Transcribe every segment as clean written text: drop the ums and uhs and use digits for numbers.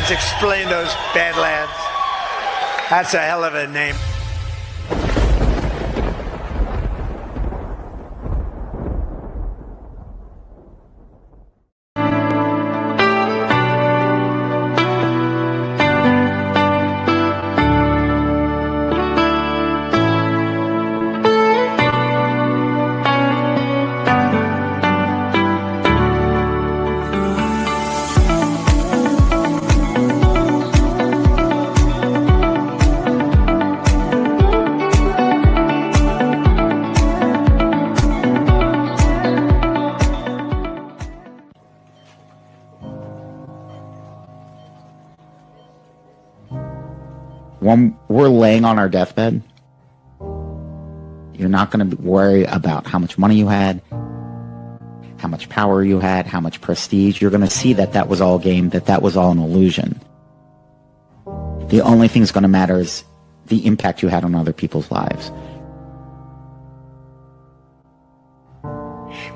Badlands. Explain those Badlands. That's a hell of a name. When we're laying on our deathbed, you're not going to worry about how much money you had, how much power you had, how much prestige. You're going to see that that was all game, that that was all an illusion. The only thing that's going to matter is the impact you had on other people's lives.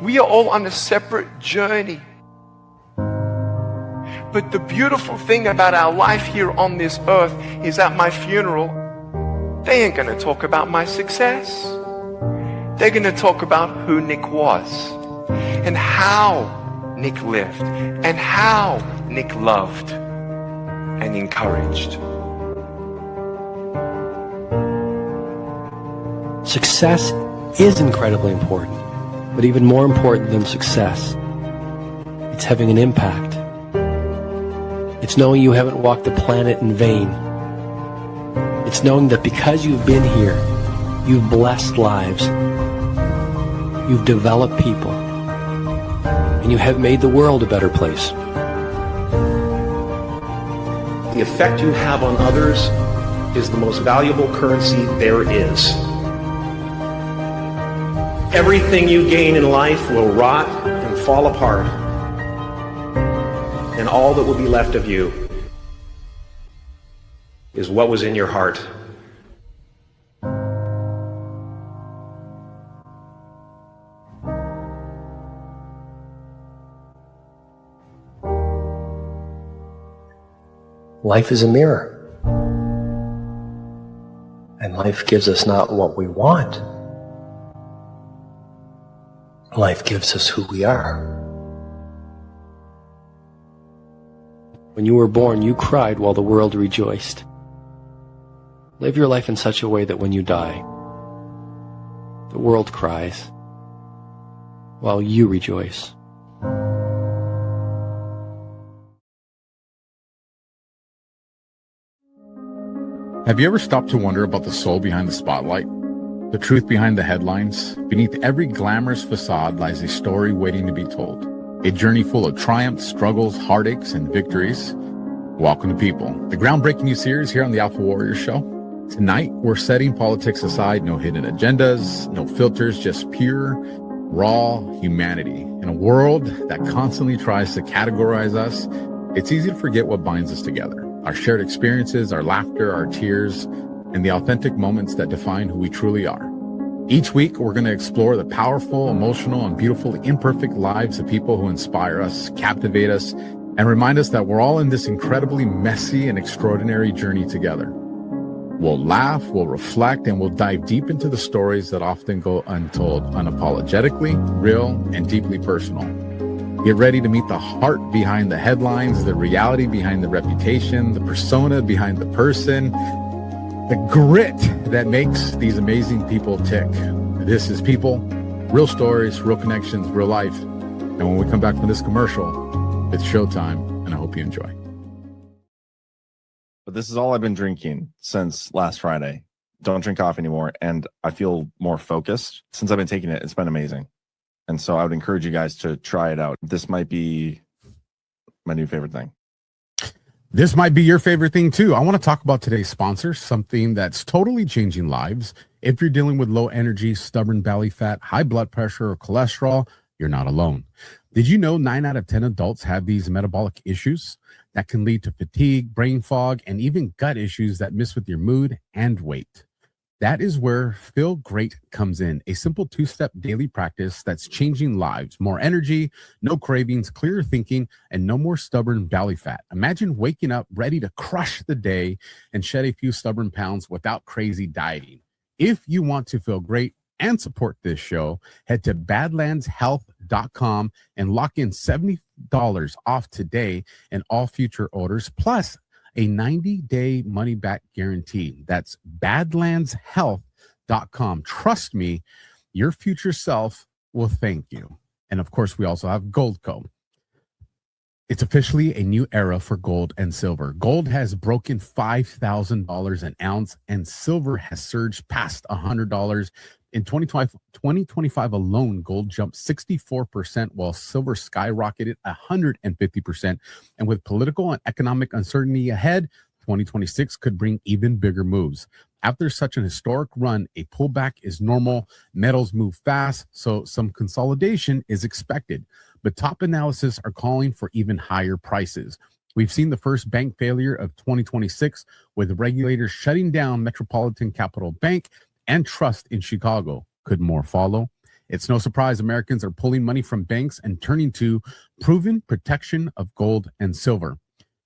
We are all on a separate journey. But the beautiful thing about our life here on this earth is at my funeral, they ain't going to talk about my success. They're going to talk about who Nick was and how Nick lived and how Nick loved and encouraged. Success is incredibly important, but even more important than success, it's having an impact. It's knowing you haven't walked the planet in vain. It's knowing that because you've been here, you've blessed lives, you've developed people, and you have made the world a better place. The effect you have on others is the most valuable currency there is. Everything you gain in life will rot and fall apart, and all that will be left of you is what was in your heart. Life is a mirror. And life gives us not what we want. Life gives us who we are. When you were born, you cried while the world rejoiced. Live your life in such a way that when you die, the world cries while you rejoice. Have you ever stopped to wonder about the soul behind the spotlight? The truth behind the headlines? Beneath every glamorous facade lies a story waiting to be told. A journey full of triumphs, struggles, heartaches, and victories. Welcome to People, the groundbreaking new series here on the AlphaWarrior Show. Tonight, we're setting politics aside, no hidden agendas, no filters, just pure, raw humanity. In a world that constantly tries to categorize us, it's easy to forget what binds us together. Our shared experiences, our laughter, our tears, and the authentic moments that define who we truly are. Each week, we're going to explore the powerful, emotional, and beautifully imperfect lives of people who inspire us, captivate us, and remind us that we're all in this incredibly messy and extraordinary journey together. We'll laugh, we'll reflect, and we'll dive deep into the stories that often go untold, unapologetically, real, and deeply personal. Get ready to meet the heart behind the headlines, the reality behind the reputation, the persona behind the person, the grit that makes these amazing people tick. This is People, real stories, real connections, real life. And when we come back from this commercial, it's showtime, and I hope you enjoy. But this is all I've been drinking since last Friday. Don't drink coffee anymore, and I feel more focused. Since I've been taking it, it's been amazing. And so I would encourage you guys to try it out. This might be my new favorite thing. This might be your favorite thing too. I want to talk about today's sponsor, something that's totally changing lives. If you're dealing with low energy, stubborn belly fat, high blood pressure, or cholesterol, you're not alone. Did you know 9 out of 10 adults have these metabolic issues that can lead to fatigue, brain fog, and even gut issues that mess with your mood and weight? That is where Feel Great comes in, a simple 2-step daily practice that's changing lives. More energy, no cravings, clearer thinking, and no more stubborn belly fat. Imagine waking up ready to crush the day and shed a few stubborn pounds without crazy dieting. If you want to feel great and support this show, head to badlandshealth.com and lock in $70 off today and all future orders, plus a 90-day money-back guarantee. That's badlandshealth.com. Trust me, your future self will thank you. And of course, we also have Goldco. It's officially a new era for gold and silver. Gold has broken $5,000 an ounce, and silver has surged past $100. In 2025 alone, gold jumped 64%, while silver skyrocketed 150%. And with political and economic uncertainty ahead, 2026 could bring even bigger moves. After such an historic run, a pullback is normal. Metals move fast, so some consolidation is expected. But top analysts are calling for even higher prices. We've seen the first bank failure of 2026, with regulators shutting down Metropolitan Capital Bank and Trust in Chicago. Could more follow? It's no surprise Americans are pulling money from banks and turning to proven protection of gold and silver.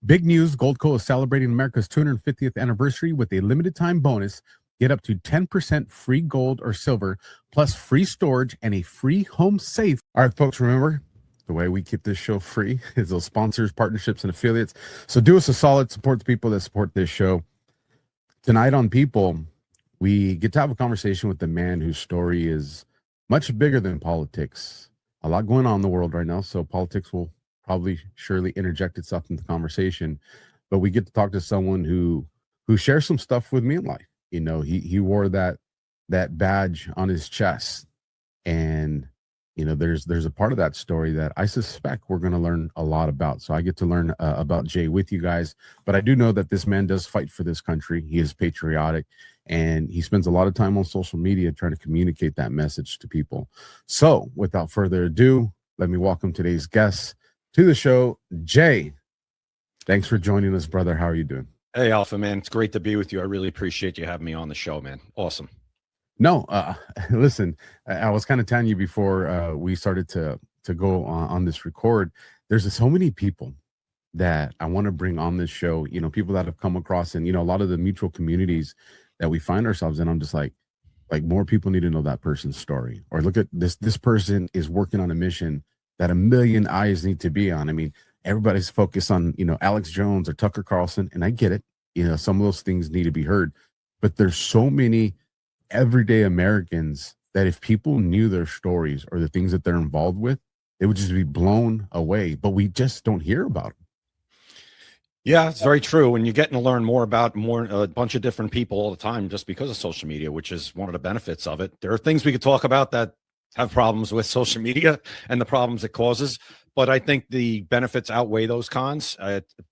Big news, Goldco is celebrating America's 250th anniversary with a limited time bonus. Get up to 10% free gold or silver, plus free storage and a free home safe. All right, folks, remember, the way we keep this show free is those sponsors, partnerships, and affiliates. So do us a solid, support the people that support this show. Tonight on People, we get to have a conversation with the man whose story is much bigger than politics. A lot going on in the world right now, so politics will probably surely interject itself into the conversation. But we get to talk to someone who shares some stuff with me in life. You know, he wore that badge on his chest, and you know, there's a part of that story that I suspect we're going to learn a lot about. So I get to learn about Jay with you guys. But I do know that this man does fight for this country. He is patriotic, and he spends a lot of time on social media trying to communicate that message to people. So without further ado, let me welcome today's guest to the show, Jay. Thanks for joining us, brother. How are you doing? Hey, Alpha, man. It's great to be with you. I really appreciate you having me on the show, man. Awesome. No, listen, I was kind of telling you before we started to go on this record. There's so many people that I want to bring on this show, you know, people that have come across, and, you know, a lot of the mutual communities that we find ourselves in. I'm just like more people need to know that person's story, or look at this person is working on a mission that a million eyes need to be on. I mean, everybody's focused on, you know, Alex Jones or Tucker Carlson, and I get it. You know, some of those things need to be heard, but there's so many everyday Americans that if people knew their stories or the things that they're involved with, they would just be blown away, but we just don't hear about them. Yeah, it's very true. And you're getting to learn more about a bunch of different people all the time just because of social media, which is one of the benefits of it. There are things we could talk about that have problems with social media and the problems it causes, but I think the benefits outweigh those cons.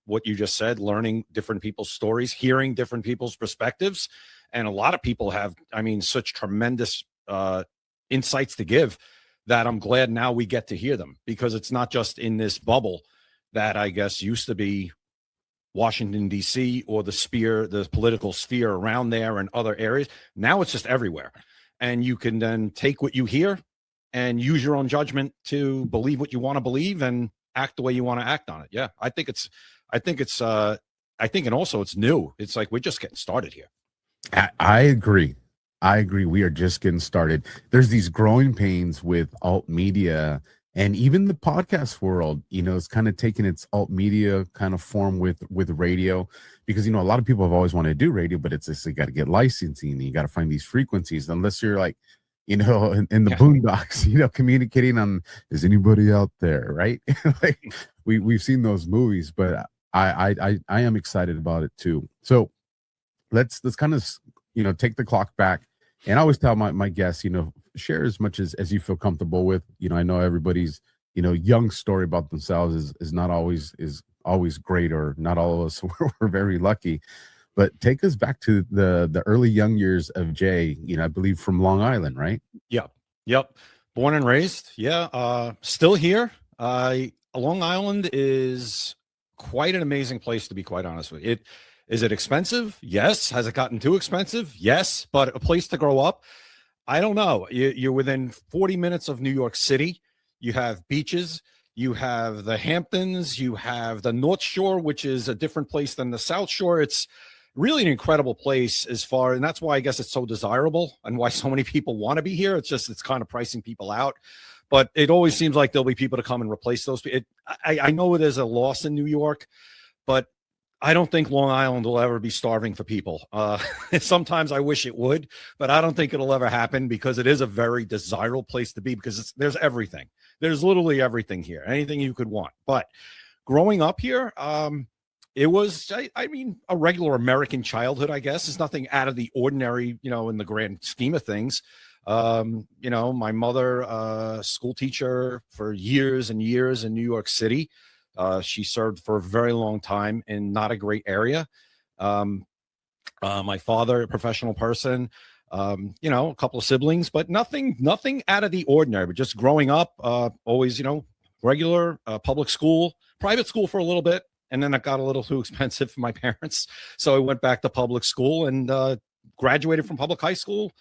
What you just said, learning different people's stories, hearing different people's perspectives. And a lot of people have, I mean, such tremendous insights to give that I'm glad now we get to hear them, because it's not just in this bubble that I guess used to be Washington, D.C. or the political sphere around there and other areas. Now it's just everywhere. And you can then take what you hear and use your own judgment to believe what you want to believe and act the way you want to act on it. Yeah, I think and also it's new. It's like we're just getting started here. I agree. We are just getting started. There's these growing pains with alt media, and even the podcast world, you know, it's kind of taking its alt media kind of form with radio, because, you know, a lot of people have always wanted to do radio, but it's just, you got to get licensing, and you got to find these frequencies, unless you're like, you know, in the boondocks, you know, communicating on, is anybody out there, right? Like we've seen those movies, but I am excited about it too. So let's kind of, you know, take the clock back. And I always tell my guests, you know, share as much as you feel comfortable with. You know, I know everybody's, you know, young story about themselves is not always great, or not all of us we're very lucky. But take us back to the early young years of Jay, you know, I believe from Long Island, right? Yep. Born and raised. Yeah. Still here. Long Island is quite an amazing place, to be quite honest with you. Is it expensive? Yes. Has it gotten too expensive? Yes. But a place to grow up? I don't know. You're within 40 minutes of New York City. You have beaches. You have the Hamptons. You have the North Shore, which is a different place than the South Shore. It's really an incredible place and that's why I guess it's so desirable and why so many people want to be here. It's kind of pricing people out, but it always seems like there'll be people to come and replace those. I know it is a loss in New York, but I don't think Long Island will ever be starving for people. Sometimes I wish it would, but I don't think it'll ever happen because it is a very desirable place to be because there's everything. There's literally everything here, anything you could want. But growing up here, it was, I mean, a regular American childhood, I guess. It's nothing out of the ordinary, in the grand scheme of things. My mother, school teacher for years and years in New York City. She served for a very long time in not a great area. My father, a professional person, a couple of siblings, but nothing out of the ordinary. But just growing up, always, regular public school, private school for a little bit. And then it got a little too expensive for my parents. So I went back to public school and graduated from public high school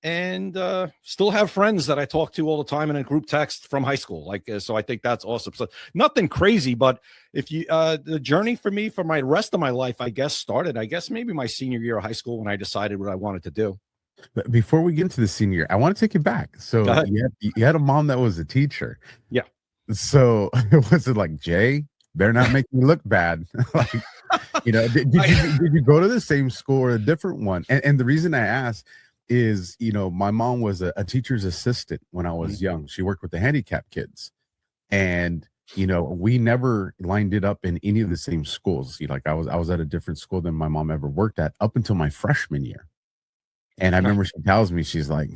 and still have friends that I talk to all the time in a group text from high school. So I think that's awesome. So nothing crazy, but if you, the journey for me for my rest of my life, I guess started, maybe my senior year of high school when I decided what I wanted to do. But before we get into the senior year, I want to take you back. So you had a mom that was a teacher. Yeah. So was it like, Jay, better not make me look bad? Did you go to the same school or a different one? And the reason I ask is, my mom was a teacher's assistant when I was young. She worked with the handicapped kids. And, we never lined it up in any of the same schools. I was at a different school than my mom ever worked at up until my freshman year. And I remember she tells me, she's like,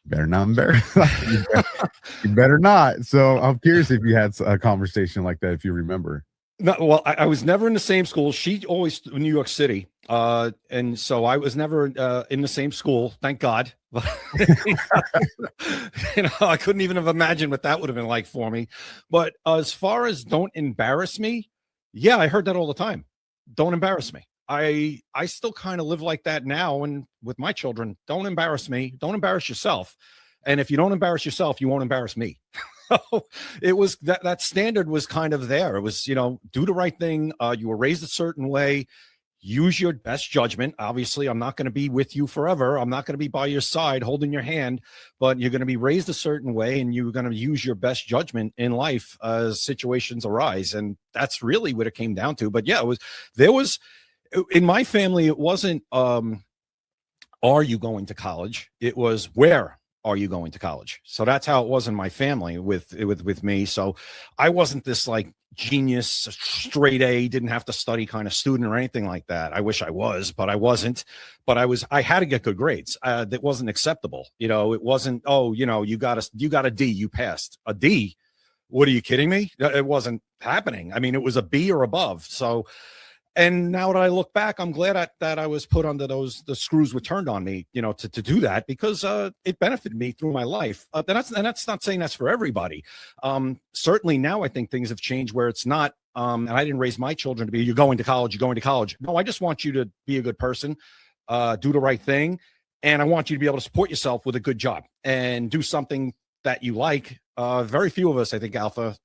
better not embarrass. You better not. So I'm curious if you had a conversation like that, if you remember. No, well, I was never in the same school. She always in New York City. And so I was never in the same school. Thank God. I couldn't even have imagined what that would have been like for me. But as far as don't embarrass me, yeah, I heard that all the time. Don't embarrass me. I still kind of live like that now. And with my children, don't embarrass me. Don't embarrass yourself. And if you don't embarrass yourself, you won't embarrass me. It was that standard was kind of there. It was, do the right thing. You were raised a certain way. Use your best judgment. Obviously, I'm not going to be with you forever. I'm not going to be by your side holding your hand, but you're going to be raised a certain way and you're going to use your best judgment in life as situations arise. And that's really what it came down to. But yeah, there was in my family, it wasn't, are you going to college? It was, where are you going to college? So that's how it was in my family with me. So I wasn't this like genius, straight A, didn't have to study kind of student or anything like that. I wish I was, but I wasn't. But I had to get good grades. That wasn't acceptable. It wasn't, you got a D, you passed. A D? What, are you kidding me? It wasn't happening. I mean, it was a B or above. So, and now that I look back, I'm glad that I was put under the screws were turned on me, to do that because it benefited me through my life. And that's not saying that's for everybody. Certainly now I think things have changed where it's not, and I didn't raise my children to be, you're going to college. No, I just want you to be a good person, do the right thing. And I want you to be able to support yourself with a good job and do something that you like. Very few of us, I think, Alpha,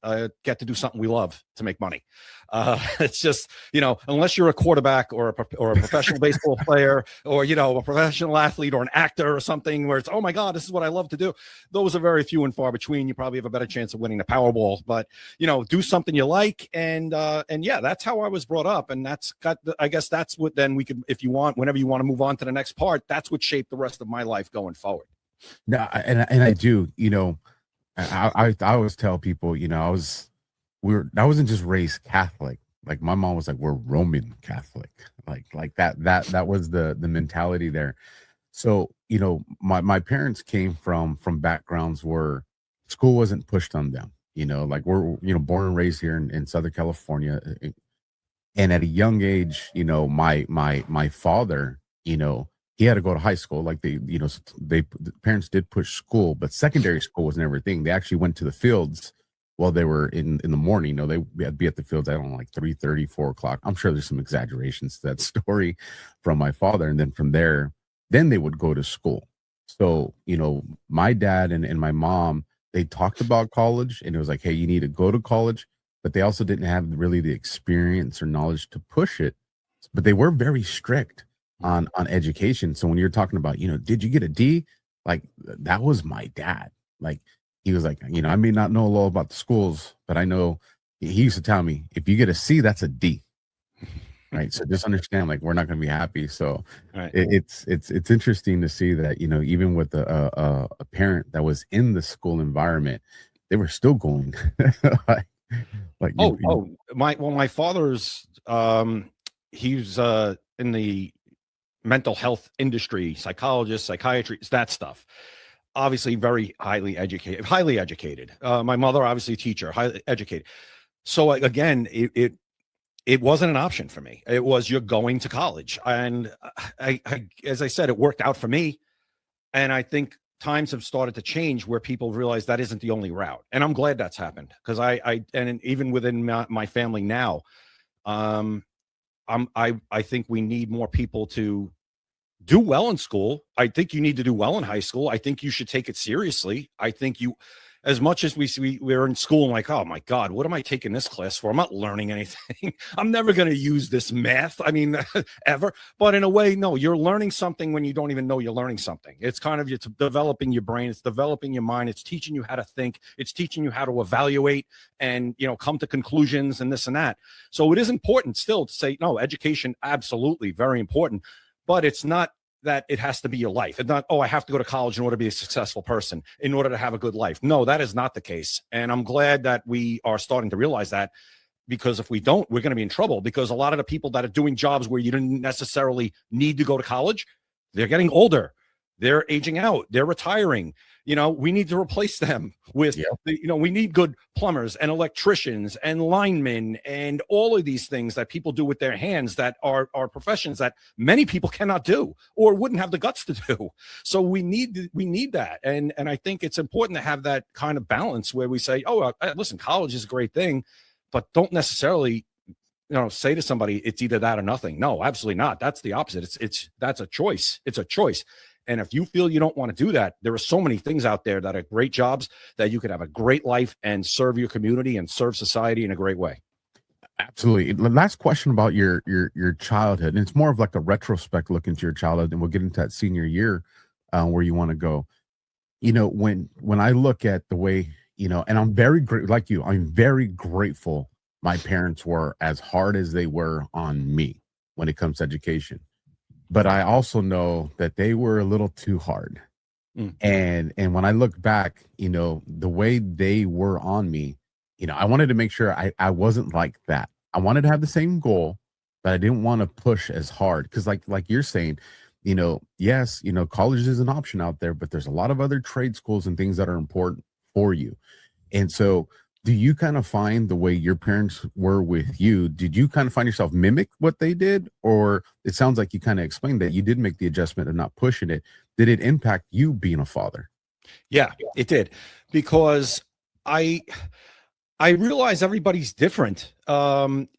get to do something we love to make money. It's just, unless you're a quarterback or a professional baseball player or, a professional athlete or an actor or something where it's, oh my God, this is what I love to do. Those are very few and far between. You probably have a better chance of winning the Powerball, but, do something you like. And yeah, that's how I was brought up. And I guess that's what then we could, if you want, whenever you want to move on to the next part, that's what shaped the rest of my life going forward. No, and I do, I always tell people, I wasn't just raised Catholic. Like my mom was like, we're Roman Catholic. Like that was the mentality there. So, my parents came from backgrounds where school wasn't pushed on them, like we're, born and raised here in Southern California. And at a young age, my father, he had to go to high school. Like the parents did push school, but secondary school wasn't everything. They actually went to the fields Well, they were in the morning, they'd be at the fields, I don't know, like 3:30, 4 o'clock. I'm sure there's some exaggerations to that story from my father. And then from there, then they would go to school. So, my dad and my mom, they talked about college, and it was like, hey, you need to go to college, but they also didn't have really the experience or knowledge to push it. But they were very strict on education. So when you're talking about, did you get a D? Like, that was my dad. Like, he was like, I may not know a lot about the schools, but I know, he used to tell me, if you get a C, that's a D. Right. So just understand, like, we're not going to be happy. So Right. it's interesting to see that, even with a parent that was in the school environment, they were still going. My father's, he's in the mental health industry, psychologist, psychiatry, that stuff. Obviously very highly educated. My mother, obviously teacher, highly educated. So again, it wasn't an option for me. It was, you're going to college. And I, as I said, it worked out for me. And I think times have started to change where people realize that isn't the only route. And I'm glad that's happened, because and even within my family now, I think we need more people to do well in school. I think you need to do well in high school. I think you should take it seriously. I think as much as we're in school and like, oh my God, what am I taking this class for? I'm not learning anything. I'm never going to use this math. I mean, ever. But in a way, no, you're learning something when you don't even know you're learning something. It's kind of, it's developing your brain. It's developing your mind. It's teaching you how to think. It's teaching you how to evaluate and, come to conclusions and this and that. So it is important still to say, no, education, absolutely very important, but it's not that it has to be your life. It's not, I have to go to college in order to be a successful person, in order to have a good life. No, that is not the case. And I'm glad that we are starting to realize that, because if we don't, we're going to be in trouble, because a lot of the people that are doing jobs where you didn't necessarily need to go to college, they're getting older. They're aging out. They're retiring. We need to replace them with, we need good plumbers and electricians and linemen and all of these things that people do with their hands that are professions that many people cannot do or wouldn't have the guts to do. So we need that. And I think it's important to have that kind of balance where we say, listen, college is a great thing, but don't necessarily, say to somebody, it's either that or nothing. No, absolutely not. That's the opposite. That's a choice. It's a choice. And if you feel you don't want to do that, there are so many things out there that are great jobs that you could have a great life and serve your community and serve society in a great way. Absolutely. The last question about your childhood, and it's more of like a retrospect look into your childhood, and we'll get into that senior year where you want to go. When I look at the way, and I'm very great, like you, I'm very grateful my parents were as hard as they were on me when it comes to education. But I also know that they were a little too hard. And when I look back, the way they were on me, I wanted to make sure I wasn't like that. I wanted to have the same goal, but I didn't want to push as hard. Because like you're saying, yes, college is an option out there, but there's a lot of other trade schools and things that are important for you. And so do you kind of find the way your parents were with you, did you kind of find yourself mimic what they did? Or it sounds like you kind of explained that you did make the adjustment of not pushing it. Did it impact you being a father? Yeah, it did. Because I realize everybody's different. And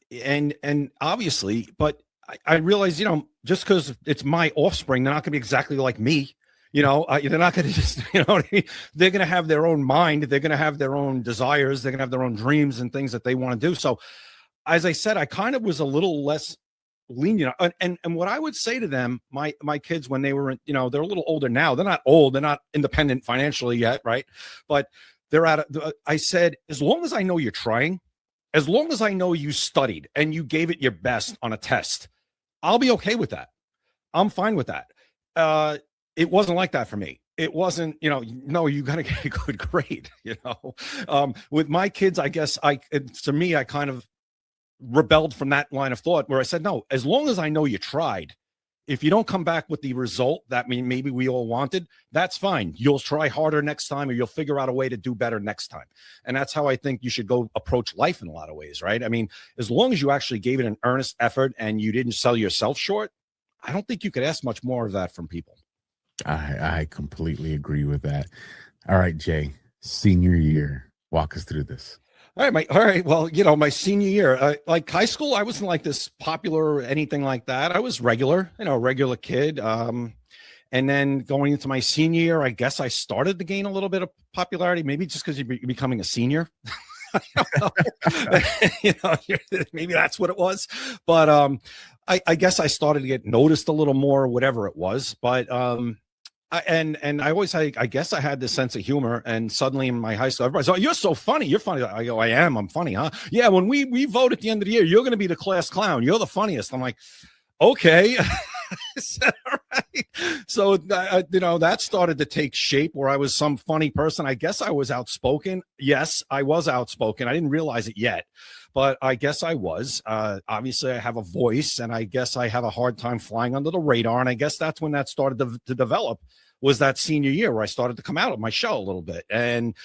obviously, but I realize, just because it's my offspring, they're not going to be exactly like me. They're not going to just, what I mean? They're going to have their own mind. They're going to have their own desires. They're going to have their own dreams and things that they want to do. So as I said, I kind of was a little less lenient. And what I would say to them, my kids, when they were, they're a little older now, they're not old. They're not independent financially yet. Right. But I said, as long as I know you're trying, as long as I know you studied and you gave it your best on a test, I'll be okay with that. I'm fine with that. It wasn't like that for me. It wasn't, no, you got to get a good grade, with my kids, I guess to me, I kind of rebelled from that line of thought where I said, no, as long as I know you tried, if you don't come back with the result that maybe we all wanted, that's fine. You'll try harder next time, or you'll figure out a way to do better next time. And that's how I think you should go approach life in a lot of ways, right? I mean, as long as you actually gave it an earnest effort and you didn't sell yourself short, I don't think you could ask much more of that from people. I completely agree with that. All right, Jay, senior year, Walk us through this. All right. Well, my senior year, like high school, I wasn't like this popular or anything like that. I was regular, a regular kid. And then going into my senior year, I guess I started to gain a little bit of popularity, maybe just because you're becoming a senior. Maybe that's what it was. But I guess I started to get noticed a little more, whatever it was. But I always I guess I had this sense of humor, and suddenly in my high school, everybody's, oh, you're so funny. You're funny. I go, I'm funny, huh? Yeah, when we vote at the end of the year, you're going to be the class clown. You're the funniest. I'm like, okay. All right. So, that started to take shape where I was some funny person. I guess I was outspoken. Yes, I was outspoken. I didn't realize it yet, but I guess I was. Obviously, I have a voice, and I guess I have a hard time flying under the radar. And I guess that's when that started to develop, was that senior year where I started to come out of my shell a little bit. And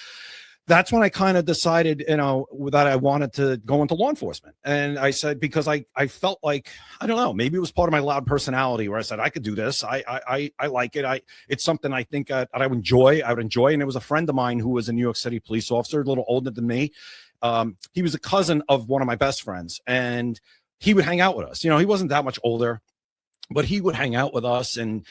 that's when I kind of decided, that I wanted to go into law enforcement. And I said, because I felt like, I don't know, maybe it was part of my loud personality where I said, I could do this. I like it. It's something I think I would enjoy. And it was a friend of mine who was a New York City police officer, a little older than me. He was a cousin of one of my best friends, and he would hang out with us. He wasn't that much older, but he would hang out with us and,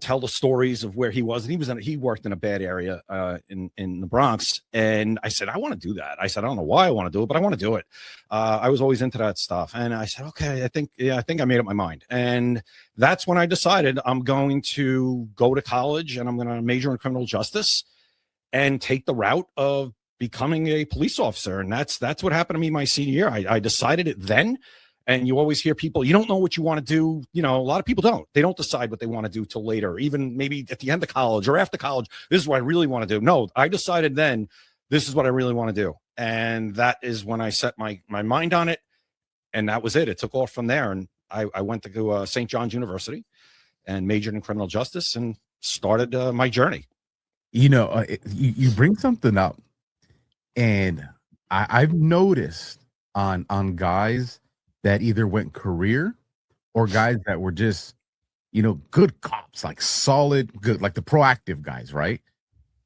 tell the stories of where he was. And he worked in a bad area in the Bronx. And I said, I want to do that. I said, I don't know why I want to do it, but I want to do it. I was always into that stuff. And I said, okay, I think I made up my mind. And that's when I decided I'm going to go to college and I'm going to major in criminal justice and take the route of becoming a police officer. And that's what happened to me my senior year. I decided it then. And you always hear people, you don't know what you want to do. A lot of people don't. They don't decide what they want to do till later, even maybe at the end of college or after college. This is what I really want to do. No, I decided then this is what I really want to do. And that is when I set my mind on it. And that was it. It took off from there. And I went to go St. John's University and majored in criminal justice and started my journey. You bring something up, and I've noticed on guys that either went career or guys that were just, good cops, like solid, good, like the proactive guys, right?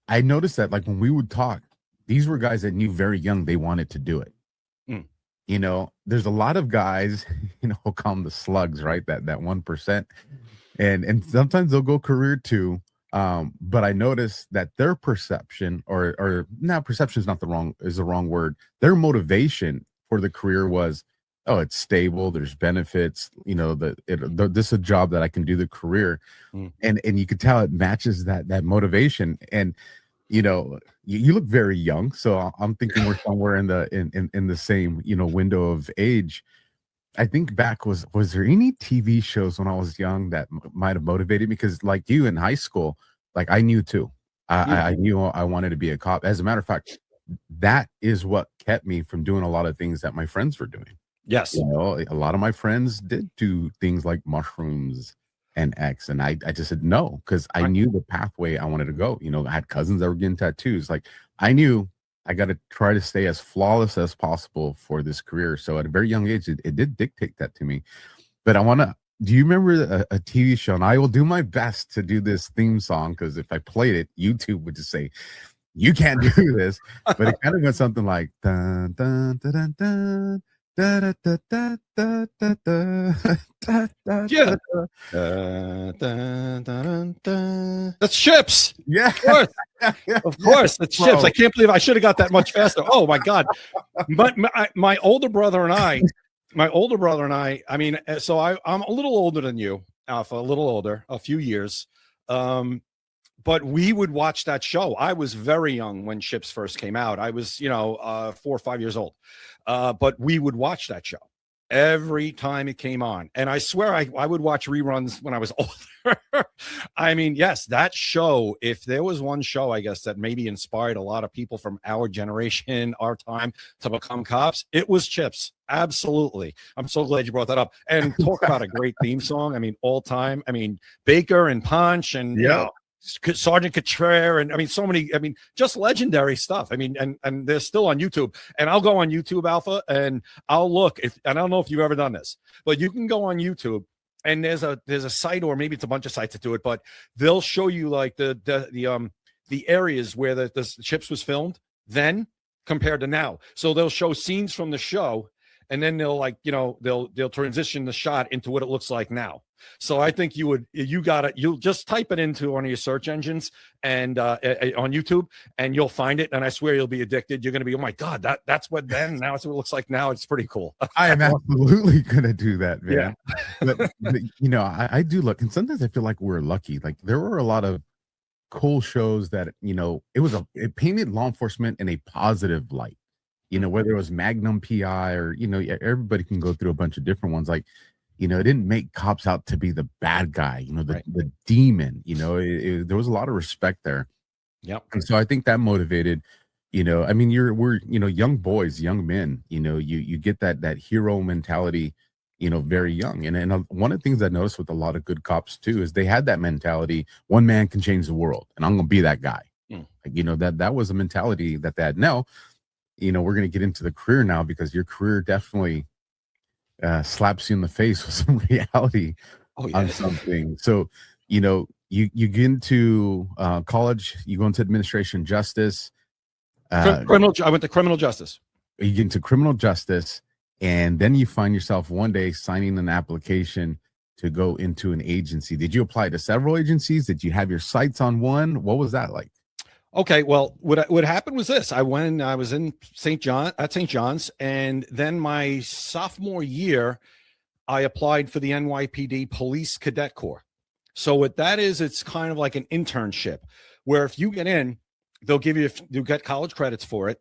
I noticed that, like, when we would talk, these were guys that knew very young they wanted to do it. There's a lot of guys, we'll call them the slugs, right? That 1%. And sometimes they'll go career too. But I noticed that their perception or now perception is the wrong word. Their motivation for the career was, oh, it's stable, there's benefits, this is a job that I can do the career. And you could tell it matches that motivation. And you look very young, so I'm thinking we're somewhere in the same window of age. I think back, was there any TV shows when I was young that might have motivated me? Because like you in high school, like I knew too. I knew I wanted to be a cop. As a matter of fact, that is what kept me from doing a lot of things that my friends were doing. Yes. A lot of my friends did do things like mushrooms and X. And I just said no, because I knew the pathway I wanted to go. I had cousins that were getting tattoos. Like, I knew I got to try to stay as flawless as possible for this career. So at a very young age, it did dictate that to me. But do you remember a TV show? And I will do my best to do this theme song, because if I played it, YouTube would just say, you can't do this. But it kind of went something like, dun, dun, dun, dun, dun. Da, da, da, da, da, da, da, da, yeah. That's Chips. Yeah. Of course. Of course. That's Chips. I can't believe I should have got that much faster. Oh my God. My older brother and I, I mean, so I'm a little older than you, Alpha, a little older, a few years. But we would watch that show. I was very young when Chips first came out. I was, 4 or 5 years old. But we would watch that show every time it came on. And I swear I would watch reruns when I was older. I mean, yes, that show, if there was one show, I guess, that maybe inspired a lot of people from our generation, our time, to become cops, it was Chips. Absolutely. I'm so glad you brought that up. And talk about a great theme song. I mean, all time. I mean, Baker and Punch and Sergeant Catre, and I mean, so many, just legendary stuff. I mean, and they're still on YouTube. And I'll go on YouTube, Alpha, and I'll look. And I don't know if you've ever done this, but you can go on YouTube, and there's a site, or maybe it's a bunch of sites that do it, but they'll show you like the areas where the Chips was filmed then, compared to now. So they'll show scenes from the show, and then they'll they'll transition the shot into what it looks like now. So I think you'll just type it into one of your search engines and on YouTube, and you'll find it. And I swear you'll be addicted. You're going to be, oh my God, that's what then. Now it's what it looks like now. It's pretty cool. I am absolutely going to do that, man. Yeah. but I do look, and sometimes I feel like we're lucky. Like there were a lot of cool shows that, it painted law enforcement in a positive light, whether it was Magnum PI or, everybody can go through a bunch of different ones. Like, it didn't make cops out to be the bad guy, the demon, there was a lot of respect there. Yep. And so I think that motivated, we're young boys, young men, you get that hero mentality, very young. And one of the things I noticed with a lot of good cops too, is they had that mentality. One man can change the world and I'm going to be that guy. That was a mentality that they had. Now, we're going to get into the career now, because your career definitely slaps you in the face with some reality on something. So, you get into college, you go into administration justice. I went to criminal justice. You get into criminal justice, and then you find yourself one day signing an application to go into an agency. Did you apply to several agencies? Did you have your sights on one? What was that like? Okay, well, what happened was this. I was in St. John's, and then my sophomore year, I applied for the NYPD Police Cadet Corps. So what that is, it's kind of like an internship, where if you get in, you'll get college credits for it.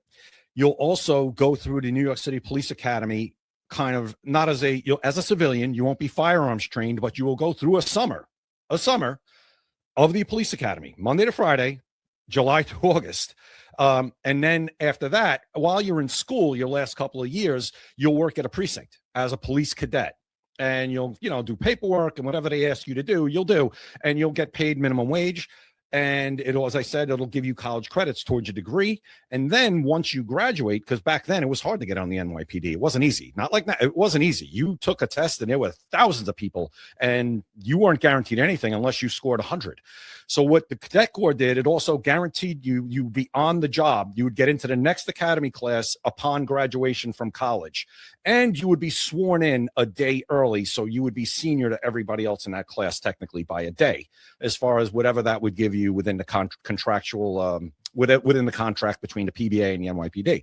You'll also go through the New York City Police Academy, kind of not as a civilian. You won't be firearms trained, but you will go through a summer of the police academy, Monday to Friday, July to August. And then after that, while you're in school, your last couple of years, you'll work at a precinct as a police cadet, and you'll, do paperwork and whatever they ask you to do, you'll do, and you'll get paid minimum wage. And as I said, it'll give you college credits towards your degree. And then once you graduate, because back then it was hard to get on the NYPD. It wasn't easy. Not like that. It wasn't easy. You took a test and there were thousands of people, and you weren't guaranteed anything unless you scored 100. So what the Cadet Corps did, it also guaranteed you'd be on the job. You would get into the next academy class upon graduation from college, and you would be sworn in a day early. So you would be senior to everybody else in that class, technically by a day, as far as whatever that would give you within the contractual, within the contract between the PBA and the NYPD.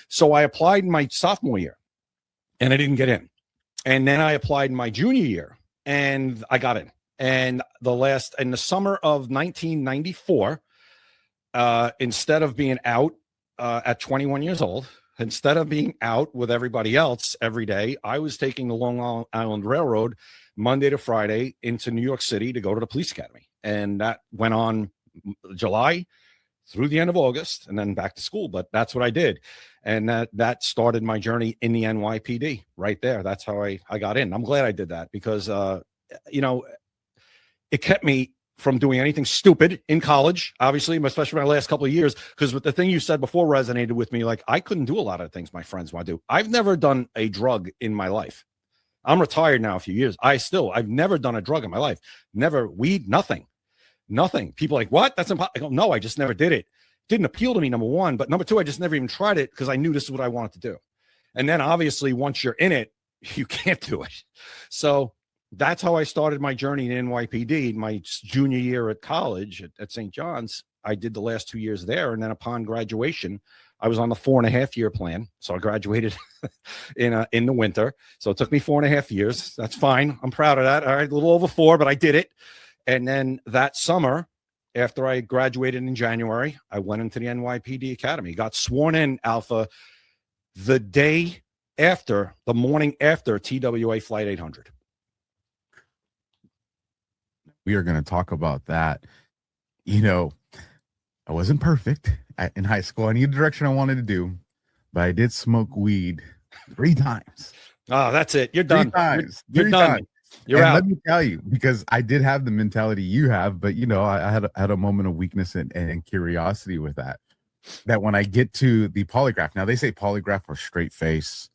So I applied in my sophomore year, and I didn't get in. And then I applied in my junior year, and I got in. And in the summer of 1994, instead of being out at 21 years old, instead of being out with everybody else every day, I was taking the Long Island Railroad Monday to Friday into New York City to go to the police academy. And that went on July through the end of August, and then back to school. But that's what I did. And that started my journey in the NYPD right there. That's how I got in. I'm glad I did that, because, it kept me from doing anything stupid in college, obviously, especially my last couple of years, because with the thing you said before resonated with me. Like, I couldn't do a lot of things my friends want to do. I've never done a drug in my life. I'm retired now a few years. I've never done a drug in my life. Never weed, nothing. People are like, what? That's impossible. I go, no, I just never did it. Didn't appeal to me, number one. But number two, I just never even tried it, because I knew this is what I wanted to do. And then obviously once you're in it, you can't do it. So that's how I started my journey in NYPD. My junior year at college at St. John's, I did the last 2 years there. And then upon graduation, I was on the 4.5-year plan. So I graduated in the winter. So it took me 4.5 years. That's fine. I'm proud of that. All right, a little over 4, but I did it. And then that summer, after I graduated in January, I went into the NYPD Academy, got sworn in, Alpha, the morning after TWA Flight 800. We are going to talk about that. I wasn't perfect in high school. I knew the direction I wanted to do, but I did smoke weed 3 times. Oh, that's it. You're done. 3 times. You're done. Times. You're out. Let me tell you, because I did have the mentality you have, but I had a moment of weakness and curiosity with that when I get to the polygraph. Now they say polygraph or straight face,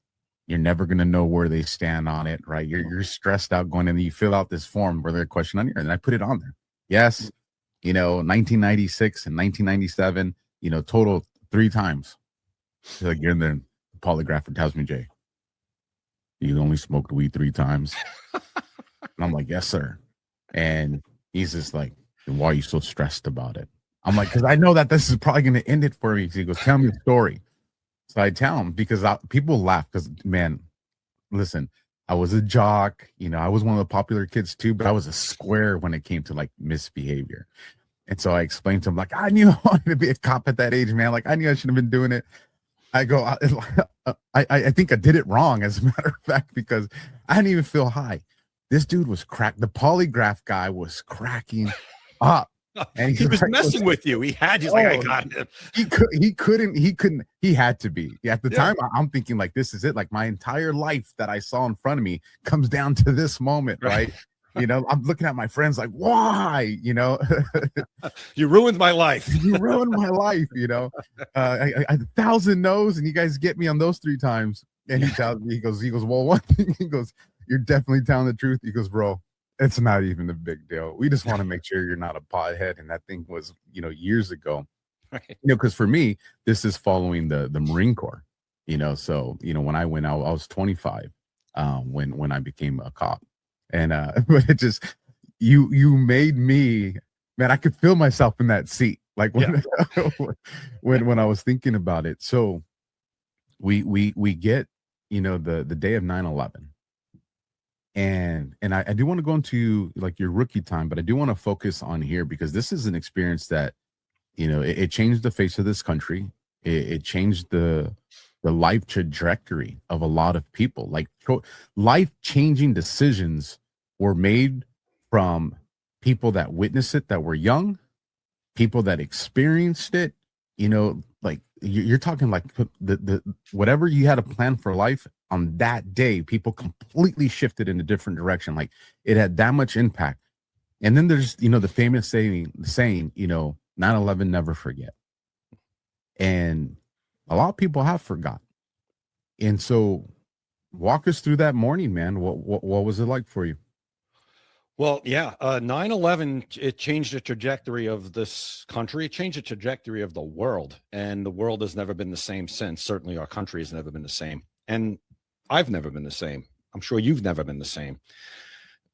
you're never going to know where they stand on it, right? You're stressed out going in, and you fill out this form where they're questioning on here, and I put it on there. Yes, 1996 and 1997, total 3 times. He's like, you're in the polygrapher tells me, Jay, you only smoked weed 3 times. And I'm like, yes, sir. And he's just like, why are you so stressed about it? I'm like, because I know that this is probably going to end it for me. So he goes, tell me the story. So I tell him because people laugh because, man, listen, I was a jock. You know, I was one of the popular kids too, but I was a square when it came to like misbehavior. And so I explained to him, like, I knew I wanted to be a cop at that age, man. Like, I knew I should have been doing it. I go, I think I did it wrong, as a matter of fact, because I didn't even feel high. This dude was cracked. The polygraph guy was cracking up. And he was messing with you. He's like, I got him. He couldn't. He had to be. At the time, I'm thinking like, this is it. Like my entire life that I saw in front of me comes down to this moment, right? You know, I'm looking at my friends like, why? You know, you ruined my life. You ruined my life. You know, I 1,000 no's, and you guys get me on those 3 times. And he tells me, he goes, well, one thing, he goes, you're definitely telling the truth. He goes, bro, it's not even a big deal. We just want to make sure you're not a pothead. And that thing was, you know, years ago. Right. You know, because for me, this is following the Marine Corps. You know, so you know, when I went out, I was 25 when I became a cop. And but it just you made me, man, I could feel myself in that seat, like when when I was thinking about it. So we get, you know, the day of 9/11, and I do want to go into like your rookie time, but I do want to focus on here because this is an experience that, you know, it changed the face of this country. It changed the life trajectory of a lot of people. Like life-changing decisions were made from people that witnessed it, that were young, people that experienced it. You know, like you're talking like the whatever you had a plan for life on that day, people completely shifted in a different direction. Like it had that much impact. And then there's, you know, the famous saying, you know, 9/11, never forget. And a lot of people have forgotten. And so walk us through that morning, man. What was it like for you? Well, yeah, 9/11, it changed the trajectory of this country. It changed the trajectory of the world. And the world has never been the same since. Certainly our country has never been the same. And I've never been the same. I'm sure you've never been the same.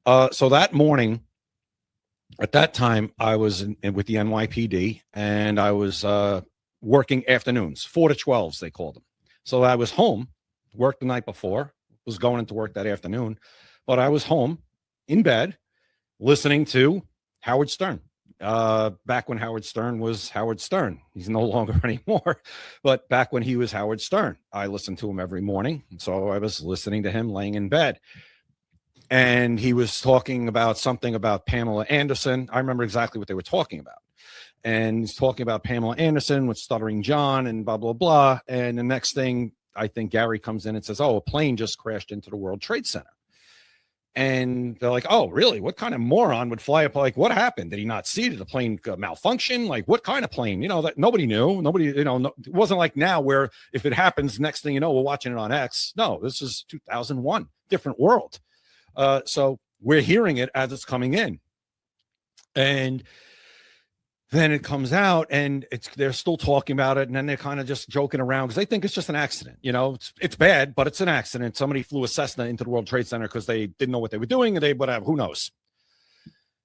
So that morning, at that time, I was with the NYPD, and I was working afternoons, 4 to 12s, they called them. So I was home, worked the night before, was going into work that afternoon, but I was home in bed listening to Howard Stern. Back when Howard Stern was Howard Stern. He's no longer anymore, but back when he was Howard Stern, I listened to him every morning. So I was listening to him laying in bed. And he was talking about something about Pamela Anderson. I remember exactly what they were talking about. And he's talking about Pamela Anderson with Stuttering John and blah, blah, blah. And the next thing, I think Gary comes in and says, oh, a plane just crashed into the World Trade Center. And they're like, oh, really? What kind of moron would fly up? Like, what happened? Did he not see? Did the plane malfunction? Like, what kind of plane? You know, that nobody knew. Nobody, you know, it wasn't like now where if it happens, next thing you know, we're watching it on X. No, this is 2001, different world. So we're hearing it as it's coming in. And then it comes out and they're still talking about it. And then they're kind of just joking around because they think it's just an accident. You know, it's bad, but it's an accident. Somebody flew a Cessna into the World Trade Center because they didn't know what they were doing. And whatever, who knows?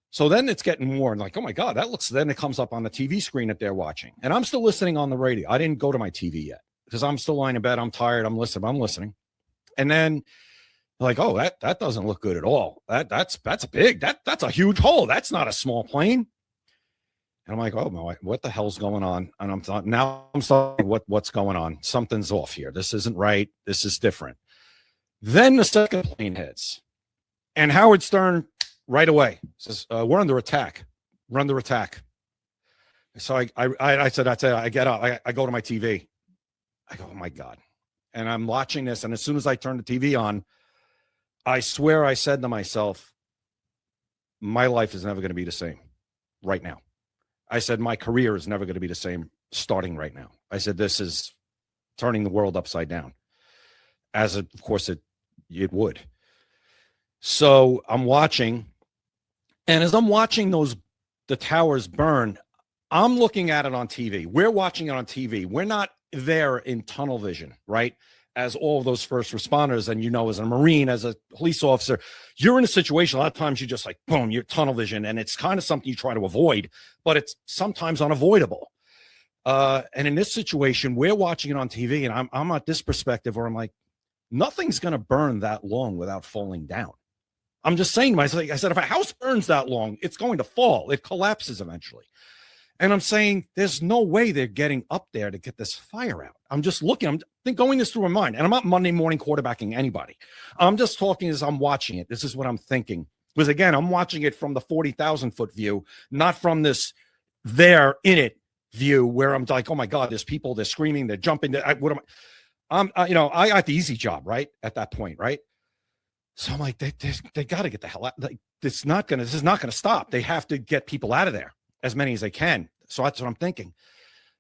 So then it's getting more and like, oh my God, then it comes up on the TV screen that they're watching. And I'm still listening on the radio. I didn't go to my TV yet because I'm still lying in bed. I'm tired. I'm listening. And then like, oh, that doesn't look good at all. That's big. That's a huge hole. That's not a small plane. And I'm like, oh no, what the hell's going on? And I'm sorry, what's going on? Something's off here. This isn't right. This is different. Then the second plane hits, and Howard Stern right away says, "We're under attack. We're under attack." So I said, I get up, I go to my TV. I go, oh my God, and I'm watching this, and as soon as I turn the TV on, I swear I said to myself, my life is never going to be the same right now. I said, my career is never going to be the same starting right now. I said, this is turning the world upside down, as of course it would. So I'm watching, and as I'm watching the towers burn, I'm looking at it on TV. We're watching it on TV. We're not there in tunnel vision, right? As all of those first responders, and as a Marine, as a police officer, you're in a situation, a lot of times you just like, boom, you're tunnel vision, and it's kind of something you try to avoid, but it's sometimes unavoidable. And in this situation, we're watching it on TV, and I'm at this perspective where I'm like, nothing's going to burn that long without falling down. I'm just saying to myself, I said, if a house burns that long, it's going to fall. It collapses eventually. And I'm saying there's no way they're getting up there to get this fire out. I'm just looking, going this through my mind, and I'm not Monday morning quarterbacking anybody. I'm just talking as I'm watching it. This is what I'm thinking. Because again, I'm watching it from the 40,000 foot view, not from this there in it view where I'm like, oh my God, there's people, they're screaming, they're jumping. I got the easy job, right? At that point, right? So I'm like, they got to get the hell out. Like, this is not going to stop. They have to get people out of there, as many as they can. So that's what I'm thinking.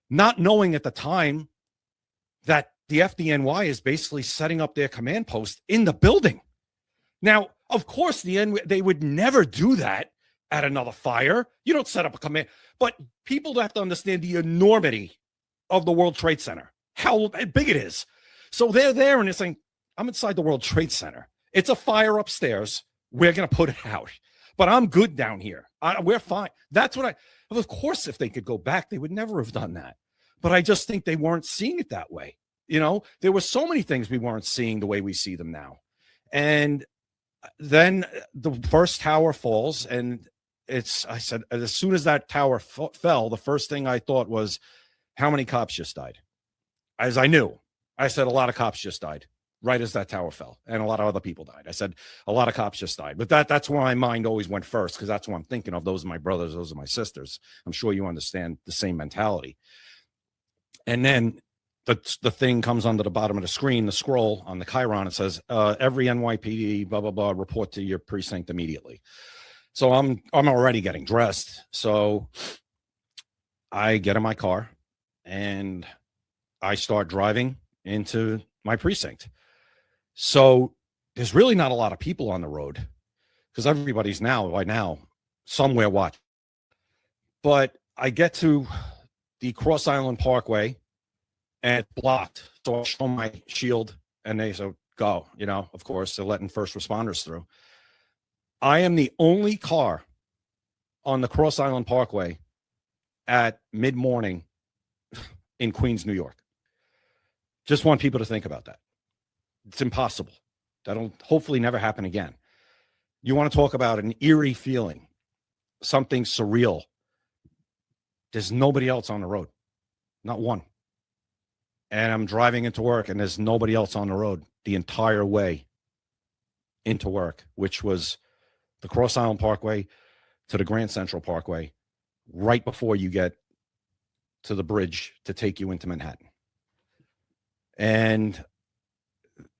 Not knowing at the time that the FDNY is basically setting up their command post in the building. Now, of course, they would never do that at another fire. You don't set up a command, but people have to understand the enormity of the World Trade Center, how big it is. So they're there and it's saying, I'm inside the World Trade Center. It's a fire upstairs. We're going to put it out, but I'm good down here. We're fine. That's what of course, if they could go back, they would never have done that. But I just think they weren't seeing it that way. There were so many things we weren't seeing the way we see them now. And then the first tower falls, and I said, as soon as that tower fell, the first thing I thought was, how many cops just died? As I knew, I said, a lot of cops just died right as that tower fell, and a lot of other people died. I said, a lot of cops just died. But that's where my mind always went first, because that's what I'm thinking of. Those are my brothers. Those are my sisters. I'm sure you understand the same mentality. And then the thing comes under the bottom of the screen, the scroll on the Chiron. It says, every NYPD, blah, blah, blah, report to your precinct immediately. So I'm already getting dressed. So I get in my car and I start driving into my precinct. So there's really not a lot of people on the road because everybody's by now somewhere watching. But I get to the Cross Island Parkway and it's blocked. So I show my shield and they say, go, of course, they're letting first responders through. I am the only car on the Cross Island Parkway at mid-morning in Queens, New York. Just want people to think about that. It's impossible. That'll hopefully never happen again. You want to talk about an eerie feeling, something surreal. There's nobody else on the road, not one. And I'm driving into work and there's nobody else on the road the entire way into work, which was the Cross Island Parkway to the Grand Central Parkway, right before you get to the bridge to take you into Manhattan. And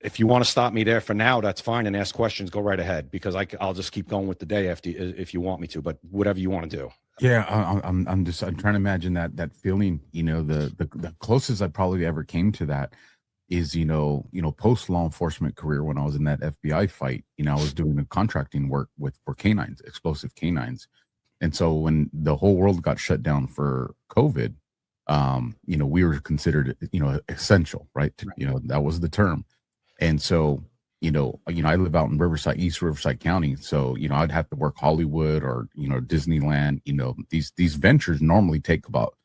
if you want to stop me there for now, that's fine, and ask questions, go right ahead, because I'll just keep going with the day if you want me to, but whatever you want to do. Yeah, I'm trying to imagine that feeling. The closest I probably ever came to that is post law enforcement career, when I was in that FBI fight. I was doing the contracting work for canines, explosive canines, and so when the whole world got shut down for COVID, we were considered essential, right? That was the term. And so I live out in East Riverside County, so I'd have to work Hollywood or Disneyland. These ventures normally take about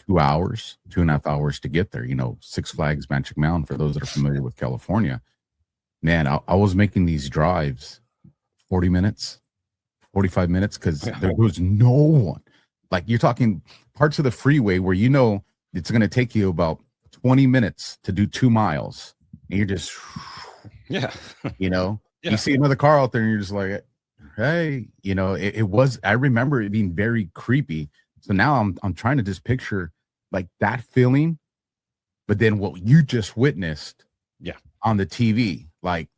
2 hours, 2.5 hours to get there. Six Flags, Magic Mountain, for those that are familiar with California. Man, I was making these drives 40 minutes, 45 minutes, because there was no one. Like, you're talking parts of the freeway where it's going to take you about 20 minutes to do 2 miles, and you're just you see another car out there and you're just like, hey, it was, I remember it being very creepy. So now I'm trying to just picture like that feeling, but then what you just witnessed on the TV, like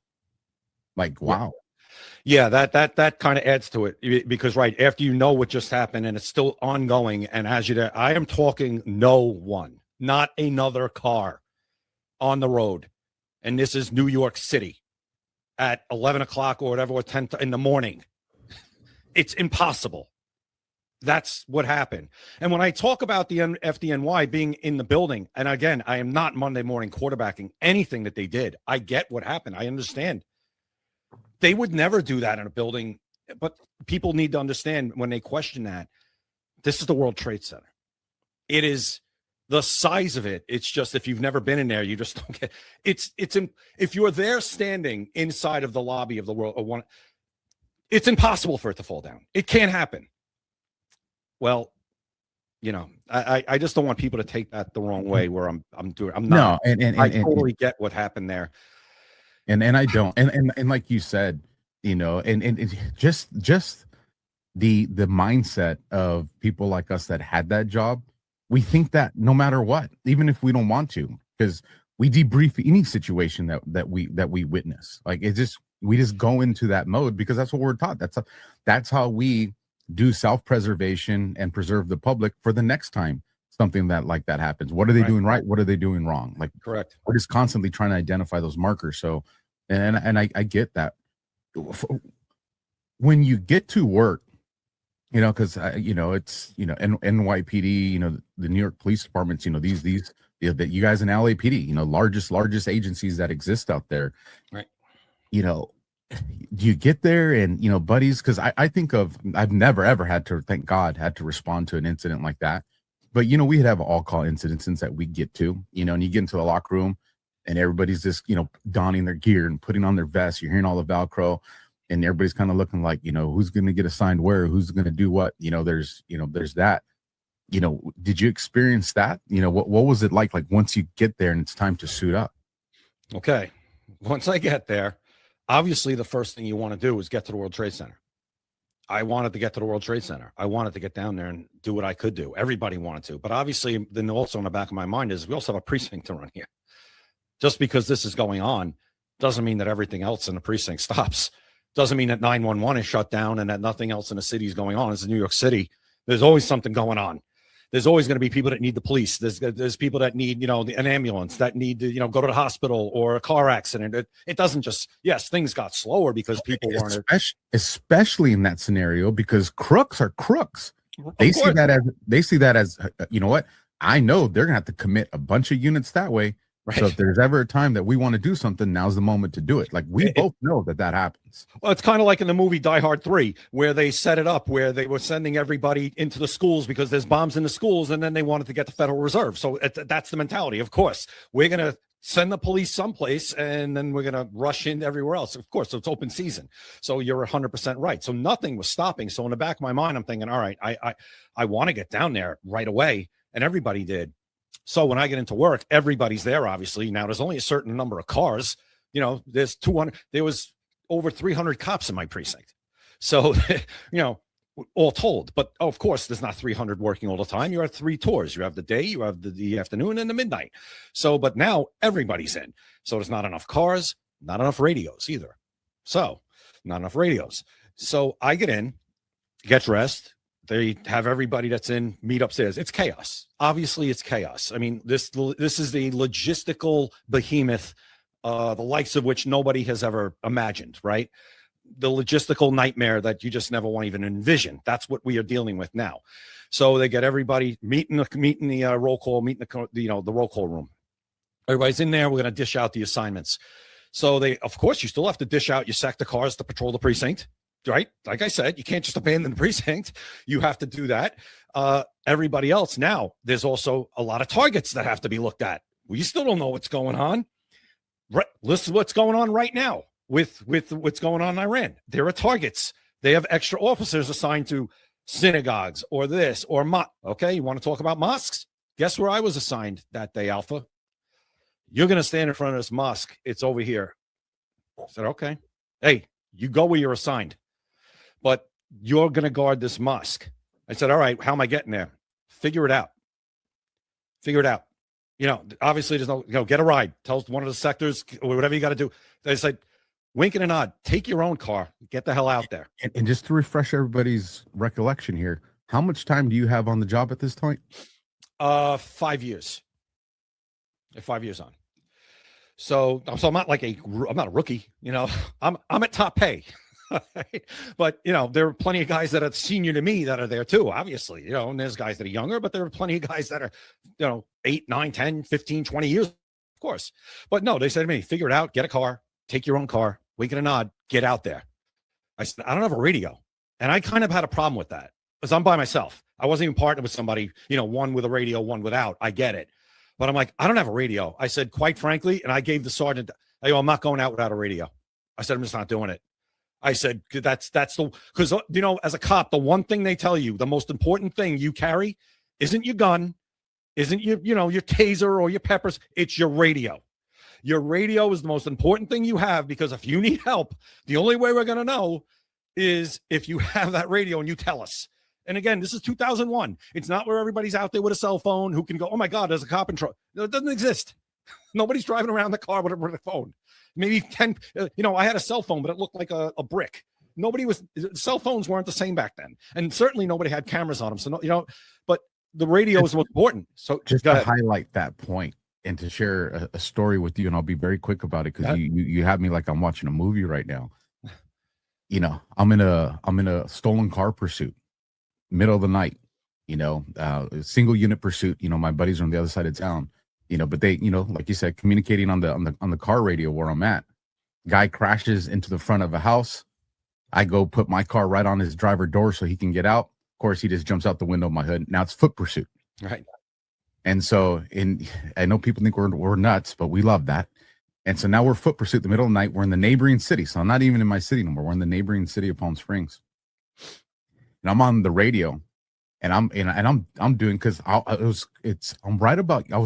wow. Yeah, that kind of adds to it, because right after what just happened and it's still ongoing, and as you're there, I am talking no one, not another car on the road. And this is New York City at 11 o'clock or whatever, or 10 in the morning. It's impossible. That's what happened. And when I talk about the FDNY being in the building, and again, I am not Monday morning quarterbacking anything that they did. I get what happened. I understand. They would never do that in a building, but people need to understand when they question that, this is the World Trade Center. It is the size of it. It's just, if you've never been in there, you just don't get if you're there standing inside of the lobby of the world, it's impossible for it to fall down. It can't happen. Well, you know, I just don't want people to take that the wrong way where I'm not. No, and I totally get what happened there. And I don't. And like you said, you know, and just the mindset of people like us that had that job, we think that no matter what, even if we don't want to, because we debrief any situation that we witness. Like we just go into that mode because that's what we're taught. That's how we do self-preservation and preserve the public for the next time something like that happens. What are they doing right? What are they doing wrong? Like, correct. We're just constantly trying to identify those markers. So, and I get that. When you get to work, you know, because you know, it's, you know, NYPD, you know, the New York Police Departments, you know, these that you guys in LAPD, you know, largest agencies that exist out there, right? You know, do you get there and, you know, buddies, because I think of, I've never ever had to, thank God, had to respond to an incident like that. But, you know, we'd have all call incidents that we get to, you know, and you get into the locker room and everybody's just, you know, donning their gear and putting on their vests. You're hearing all the Velcro and everybody's kind of looking like, you know, who's going to get assigned where, who's going to do what, you know, there's that, you know, did you experience that? You know, what was it like once you get there and it's time to suit up? Okay. Once I get there, obviously the first thing you want to do is get to the World Trade Center. I wanted to get to the World Trade Center. I wanted to get down there and do what I could do. Everybody wanted to, but obviously then also in the back of my mind is we also have a precinct to run here. Just because this is going on doesn't mean that everything else in the precinct stops. Doesn't mean that 911 is shut down and that nothing else in the city is going on. It's in New York City. There's always something going on. There's always going to be people that need the police. There's people that need, you know, an ambulance, that need to, you know, go to the hospital or a car accident. It doesn't just, yes, things got slower because people weren't. Especially in that scenario, because crooks are crooks. They see that as, you know what? I know they're going to have to commit a bunch of units that way. Right. So if there's ever a time that we want to do something, now's the moment to do it. Like we both know that happens. Well, it's kind of like in the movie Die Hard 3, where they set it up where they were sending everybody into the schools because there's bombs in the schools, and then they wanted to get the Federal Reserve. So that's the mentality. Of course, we're going to send the police someplace, and then we're going to rush in everywhere else. Of course, so it's open season. So you're 100% right. So nothing was stopping. So in the back of my mind, I'm thinking, all right, I want to get down there right away, and everybody did. So when I get into work, everybody's there, obviously. Now, there's only a certain number of cars. You know, there's 200. There was over 300 cops in my precinct. So, you know, all told. But, of course, there's not 300 working all the time. You have 3 tours. You have the day, you have the afternoon, and the midnight. So, but now everybody's in. So there's not enough cars, not enough radios either. So, not enough radios. So I get in, get dressed. They have everybody that's in meet upstairs. It's chaos. Obviously, it's chaos. I mean, this is the logistical behemoth, the likes of which nobody has ever imagined, right? The logistical nightmare that you just never want to even envision. That's what we are dealing with now. So they get everybody meeting the roll call, the roll call room. Everybody's in there. We're going to dish out the assignments. So of course, you still have to dish out your sector cars to patrol the precinct. Right? Like I said, you can't just abandon the precinct. You have to do that. Everybody else now, there's also a lot of targets that have to be looked at. We still don't know what's going on. Right? Listen to what's going on right now with what's going on in Iran. There are targets. They have extra officers assigned to synagogues or this or okay, you want to talk about mosques? Guess where I was assigned that day, Alpha? You're going to stand in front of this mosque. It's over here. I said, okay. Hey, you go where you're assigned. But you're going to guard this mosque. I said, all right, how am I getting there? Figure it out. You know, obviously there's no, get a ride. Tell one of the sectors or whatever you got to do. They said, wink and a nod, take your own car, get the hell out there. And just to refresh everybody's recollection here, how much time do you have on the job at this point? 5 years. 5 years on. So I'm not I'm not a rookie, you know, I'm at top pay. But, there are plenty of guys that are senior to me that are there too, obviously, and there's guys that are younger, but there are plenty of guys that are, 8, 9, 10, 15, 20 years, of course. But no, they said to me, figure it out, get a car, take your own car, wink and a nod, get out there. I said, I don't have a radio. And I kind of had a problem with that because I'm by myself. I wasn't even partnered with somebody, one with a radio, one without. I get it. But I'm like, I don't have a radio. I said, quite frankly, and I gave the sergeant, I'm not going out without a radio. I said, I'm just not doing it. I said, because as a cop, the one thing they tell you, the most important thing you carry isn't your gun, isn't your taser or your peppers. It's your radio. Your radio is the most important thing you have, because if you need help, the only way we're going to know is if you have that radio and you tell us. And again, this is 2001. It's not where everybody's out there with a cell phone who can go, oh my God, there's a cop in trouble. It doesn't exist. Nobody's driving around the car with a phone. Maybe 10, I had a cell phone, but it looked like a brick. Cell phones weren't the same back then. And certainly nobody had cameras on them. So, but the radio is what's important. So just to highlight that point and to share a story with you, and I'll be very quick about it because you have me like I'm watching a movie right now. I'm in a stolen car pursuit, middle of the night, single unit pursuit. My buddies are on the other side of town, but they, like you said, communicating on the car radio where I'm at. Guy crashes into the front of a house. I go put my car right on his driver door so he can get out. Of course, he just jumps out the window of my hood. Now it's foot pursuit. Right. And so, I know people think we're nuts, but we love that. And so now we're foot pursuit in the middle of the night. We're in the neighboring city. So I'm not even in my city anymore. We're in the neighboring city of Palm Springs. And I'm on the radio, and I'm doing, because I was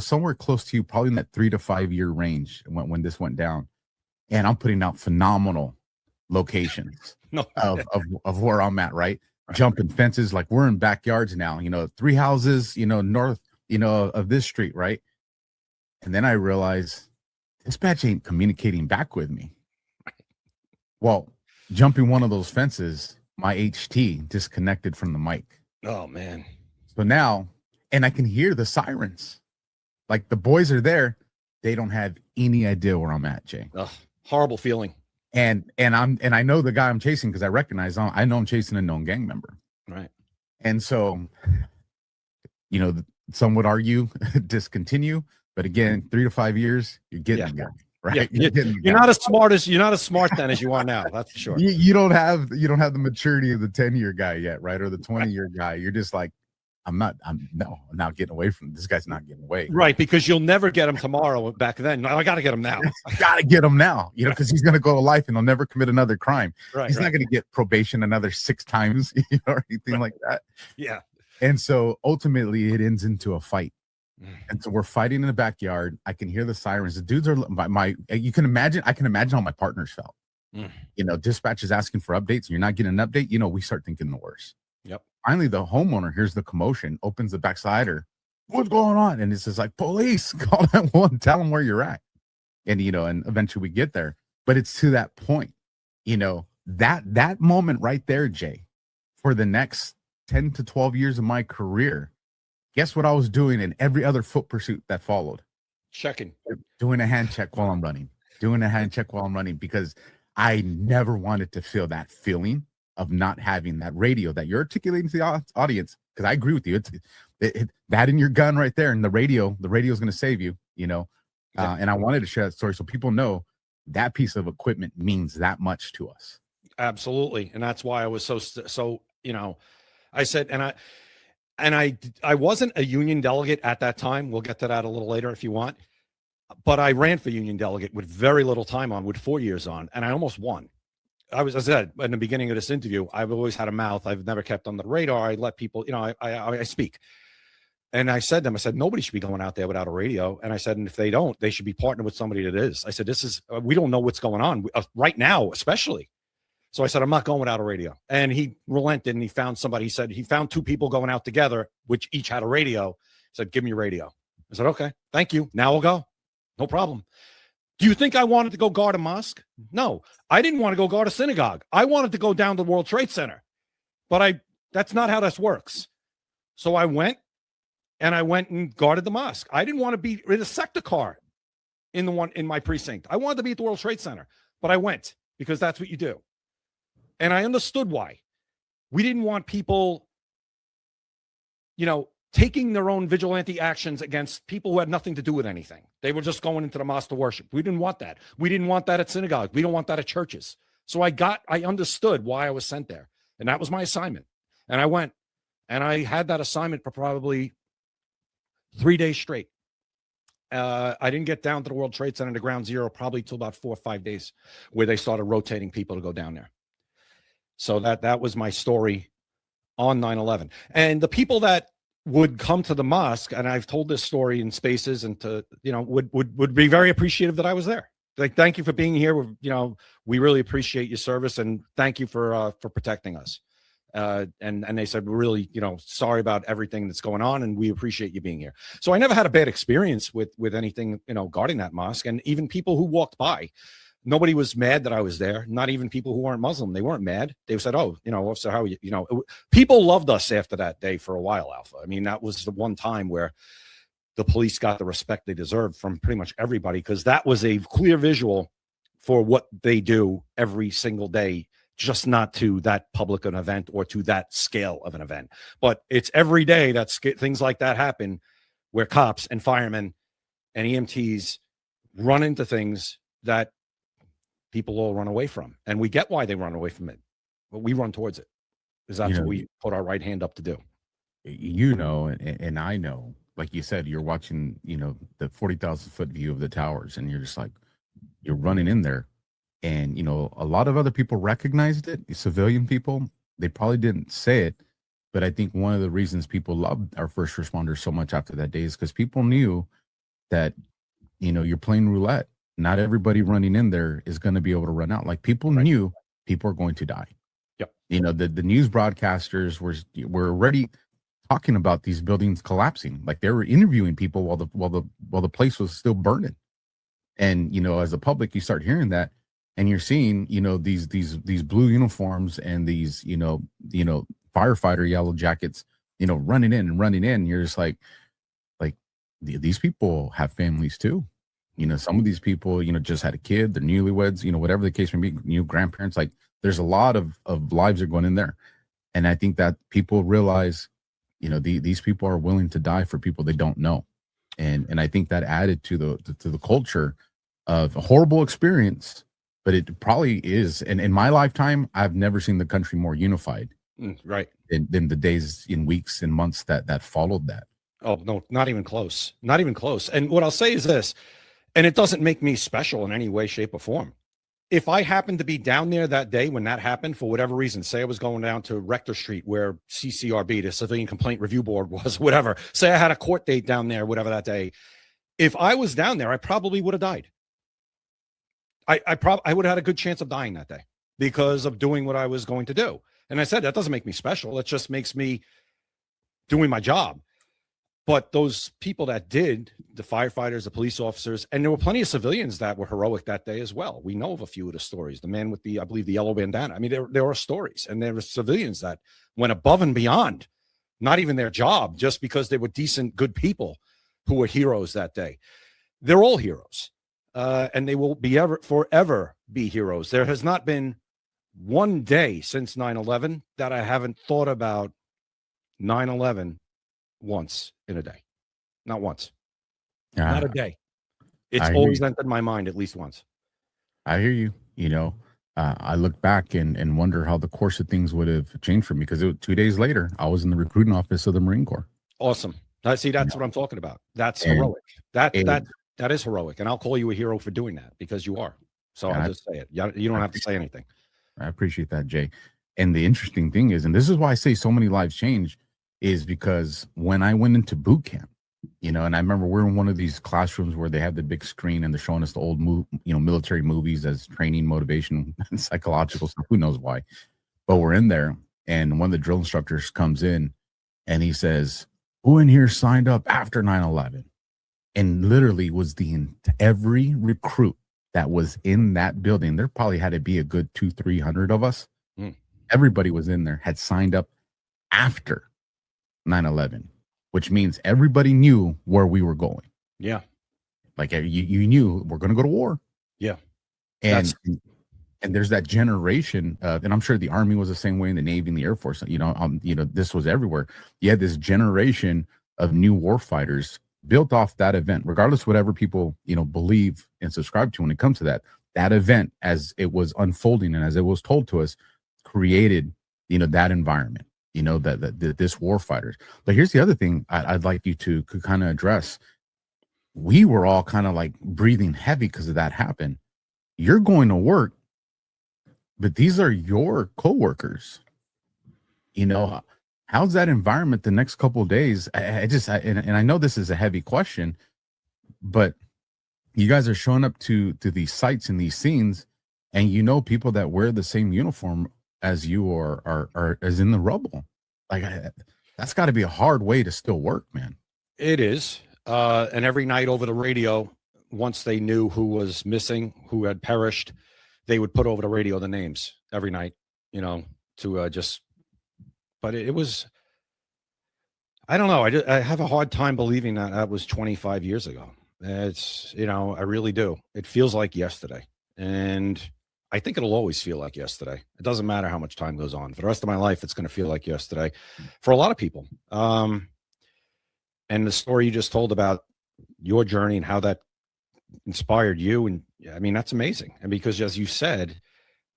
somewhere close to you, probably in that 3 to 5 year range when this went down. And I'm putting out phenomenal locations of where I'm at, right? Jumping fences, like we're in backyards now, 3 houses, north, of this street, right? And then I realize dispatch ain't communicating back with me. Well, jumping one of those fences, my HT disconnected from the mic. Oh man. So now, and I can hear the sirens. Like the boys are there. They don't have any idea where I'm at, Jay. Oh, horrible feeling. And I know the guy I'm chasing because I know I'm chasing a known gang member. Right. And so, some would argue discontinue, but again, 3 to 5 years, you're getting the guy, right? Yeah. You're not as smart then as you are now. That's for sure. You don't have the maturity of the 10-year guy yet, right? Or the 20-year guy. You're just like, I'm not getting away from this guy's not getting away. Right, because you'll never get him tomorrow. Back then, I got to get him now. I got to get him now, because he's going to go to life and he'll never commit another crime. Right, he's not going to get probation another 6 times, or anything like that. Yeah. And so ultimately, it ends into a fight. And so we're fighting in the backyard. I can hear the sirens. The dudes are you can imagine. I can imagine how my partners felt. Dispatch is asking for updates, and you're not getting an update. We start thinking the worst. Yep. Finally, the homeowner hears the commotion, opens the back slider. What's going on? And it's just like, police, call that one, tell them where you're at. And, and eventually we get there. But it's to that point, that moment right there, Jay, for the next 10 to 12 years of my career, guess what I was doing in every other foot pursuit that followed? Checking. Doing a hand check while I'm running. Because I never wanted to feel that feeling of not having that radio that you're articulating to the audience, because I agree with you. It's that in your gun right there, and the radio is going to save you, and I wanted to share that story so people know that piece of equipment means that much to us. Absolutely. And that's why I was so I said, and I wasn't a union delegate at that time. We'll get to that a little later if you want, but I ran for union delegate with very little time on, with 4 years on, and I almost won. As I said in the beginning of this interview, I've always had a mouth. I've never kept on the radar. I let people, I speak. And I said to them, nobody should be going out there without a radio. And I said, and if they don't, they should be partnered with somebody that is. I said, we don't know what's going on right now, especially. So I said, I'm not going without a radio. And he relented and he found somebody. He said he found 2 people going out together, which each had a radio. He said, give me your radio. I said, okay, thank you. Now we'll go. No problem. Do you think I wanted to go guard a mosque? No, I didn't want to go guard a synagogue. I wanted to go down to the World Trade Center, but that's not how this works. So I went and guarded the mosque. I didn't want to be in a sector car in my precinct. I wanted to be at the World Trade Center, but I went because that's what you do. And I understood why. We didn't want people, taking their own vigilante actions against people who had nothing to do with anything. They were just going into the mosque to worship. We didn't want that. We didn't want that at synagogues. We don't want that at churches. So I understood why I was sent there. And that was my assignment. And I went, and I had that assignment for probably 3 days straight. I didn't get down to the World Trade Center to ground zero probably till about 4 or 5 days, where they started rotating people to go down there. So that was my story on 9/11. And the people that would come to the mosque, and I've told this story in spaces, and would be very appreciative that I was there. Like, thank you for being here. We really appreciate your service, and thank you for protecting us. And they said, we're really, sorry about everything that's going on, and we appreciate you being here. So I never had a bad experience with anything, guarding that mosque. And even people who walked by, nobody was mad that I was there. Not even people who weren't Muslim. They weren't mad. They said, oh, officer, how are you? People loved us after that day for a while, Alpha. I mean, that was the one time where the police got the respect they deserved from pretty much everybody, because that was a clear visual for what they do every single day, just not to that public an event or to that scale of an event. But it's every day that things like that happen, where cops and firemen and EMTs run into things that people all run away from. And we get why they run away from it, but we run towards it, because that's what we put our right hand up to do. And I know, like you said, you're watching, the 40,000 foot view of the towers, and you're just like, you're running in there. And, a lot of other people recognized it, civilian people. They probably didn't say it, but I think one of the reasons people loved our first responders so much after that day is because people knew that, you're playing roulette. Not everybody running in there is going to be able to run out. Like, people knew people are going to die. Yep. The news broadcasters were already talking about these buildings collapsing. Like, they were interviewing people while the place was still burning. And, as a public, you start hearing that, and you're seeing, these blue uniforms and these, firefighter yellow jackets, running in. You're just like these people have families too. Some of these people, just had a kid, they're newlyweds, whatever the case may be, grandparents. Like, there's a lot of lives that are going in there. And I think that people realize, these people are willing to die for people they don't know. And I think that added to the culture of a horrible experience, but it probably is. And in my lifetime, I've never seen the country more unified. Right. Than the days and weeks and months that followed that. Oh, no, not even close. Not even close. And what I'll say is this, and it doesn't make me special in any way, shape, or form. If I happened to be down there that day when that happened, for whatever reason, say I was going down to Rector Street where CCRB, the Civilian Complaint Review Board, was, whatever. Say I had a court date down there, whatever that day. If I was down there, I probably would have died. I would have had a good chance of dying that day because of doing what I was going to do. And I said, that doesn't make me special. It just makes me doing my job. But those people that did, the firefighters, the police officers, and there were plenty of civilians that were heroic that day as well. We know of a few of the stories. The man with I believe, the yellow bandana. I mean, there are stories, and there were civilians that went above and beyond, not even their job, just because they were decent, good people who were heroes that day. They're all heroes, and they will forever be heroes. There has not been one day since 9/11 that I haven't thought about 9/11 once in a day. Not once. Not a day. It's always entered my mind at least once. I hear you. I look back and wonder how the course of things would have changed for me, because 2 days later, I was in the recruiting office of the Marine Corps. Awesome. See, that's what I'm talking about. That's heroic. That is heroic. And I'll call you a hero for doing that, because you are. So I'll just say it. You don't have to say anything. I appreciate that, Jay. And the interesting thing is, and this is why I say so many lives change, is because when I went into boot camp, and I remember we're in one of these classrooms where they have the big screen and they're showing us the old military movies as training, motivation, and psychological stuff. Who knows why? But we're in there, and one of the drill instructors comes in and he says, who in here signed up after 9/11? And literally was every recruit that was in that building. There probably had to be a good 200-300 of us. Everybody was in there, had signed up after 9/11, which means everybody knew where we were going. Yeah. Like you knew we're going to go to war. Yeah. And And there's that generation, and I'm sure the Army was the same way, in the Navy and the Air Force. This was everywhere. You had this generation of new warfighters built off that event, regardless of whatever people believe and subscribe to when it comes to that. That event, as it was unfolding and as it was told to us, created that environment. That this warfighters. But here's the other thing I'd like you to kind of address. We were all kind of like breathing heavy because of that happened. You're going to work, but these are your coworkers. How's that environment the next couple of days? And I know this is a heavy question, but you guys are showing up to these sites and these scenes, and people that wear the same uniform as you are as in the rubble. Like, that's got to be a hard way to still work, man. It is. And every night over the radio, once they knew who was missing, who had perished, they would put over the radio the names every night, but it was, I don't know. I have a hard time believing that was 25 years ago. It's, I really do. It feels like yesterday. And I think it'll always feel like yesterday. It doesn't matter how much time goes on. For the rest of my life, it's going to feel like yesterday for a lot of people. And the story you just told about your journey and how that inspired you, and I mean, that's amazing. And because, as you said,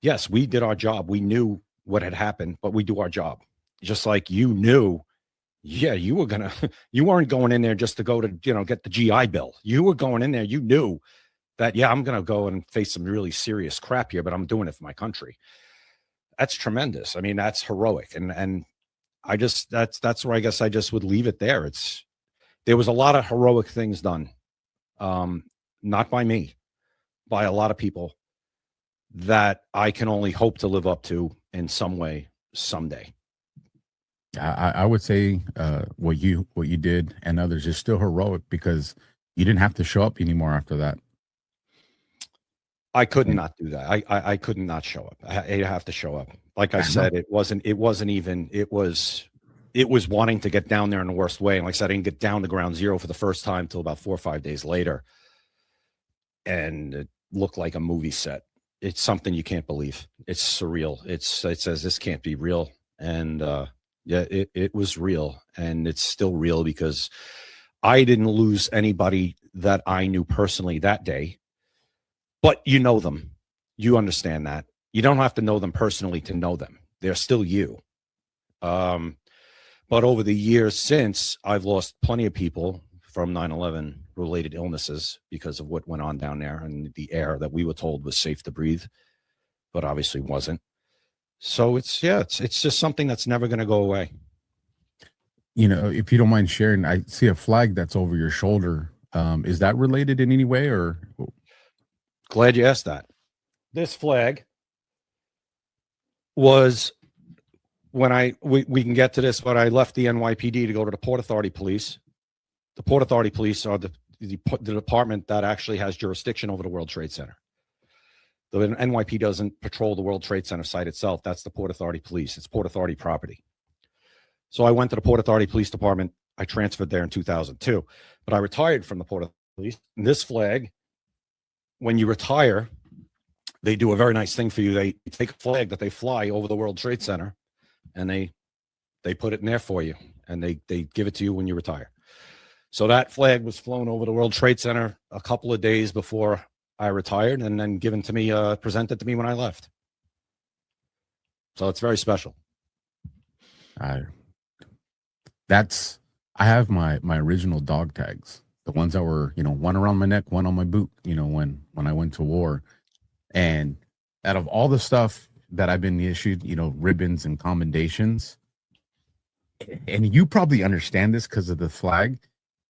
yes, we did our job. We knew what had happened, but we do our job. Just like you knew, you weren't going in there just to go to, get the GI Bill. You were going in there, you knew that, I'm going to go and face some really serious crap here, but I'm doing it for my country. That's tremendous. I mean, that's heroic. And I just, that's where I guess I just would leave it there. There was a lot of heroic things done. Not by me, by a lot of people that I can only hope to live up to in some way someday. I would say what you did and others is still heroic, because you didn't have to show up anymore after that. I could not do that. I could not show up. I have to show up. Like I said, it was wanting to get down there in the worst way. And like I said, I didn't get down to ground zero for the first time till about 4 or 5 days later. And it looked like a movie set. It's something you can't believe. It's surreal. It says this can't be real. And it was real, and it's still real, because I didn't lose anybody that I knew personally that day. But you know them. You understand that. You don't have to know them personally to know them. They're still you. But over the years since, I've lost plenty of people from 9/11 related illnesses because of what went on down there, and the air that we were told was safe to breathe, but obviously wasn't. So it's just something that's never going to go away. If you don't mind sharing, I see a flag that's over your shoulder. Is that related in any way, or? Glad you asked that. This flag was when we can get to this, but I left the NYPD to go to the Port Authority Police. The Port Authority Police are the department that actually has jurisdiction over the World Trade Center. The NYPD doesn't patrol the World Trade Center site itself. That's the Port Authority Police. It's Port Authority property. So I went to the Port Authority Police Department. I transferred there in 2002, but I retired from the Port Authority Police. And this flag, when you retire, they do a very nice thing for you. They take a flag that they fly over the World Trade Center, and they put it in there for you, and they give it to you when you retire. So that flag was flown over the World Trade Center a couple of days before I retired, and then given to me, presented to me when I left. So it's very special. I have my original dog tags, the ones that were, one around my neck, one on my boot, when I went to war. And out of all the stuff that I've been issued, ribbons and commendations, and you probably understand this because of the flag.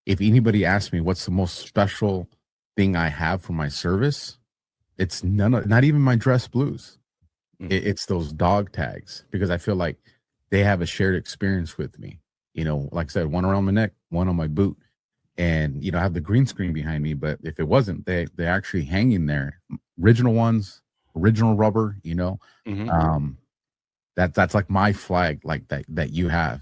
If anybody asks me what's the most special thing I have for my service, it's not even my dress blues. It's those dog tags, because I feel like they have a shared experience with me. Like I said, one around my neck, one on my boot, and I have the green screen behind me. But if it wasn't, they're actually hanging there. Original ones, original rubber. Mm-hmm. That's like my flag, like that you have.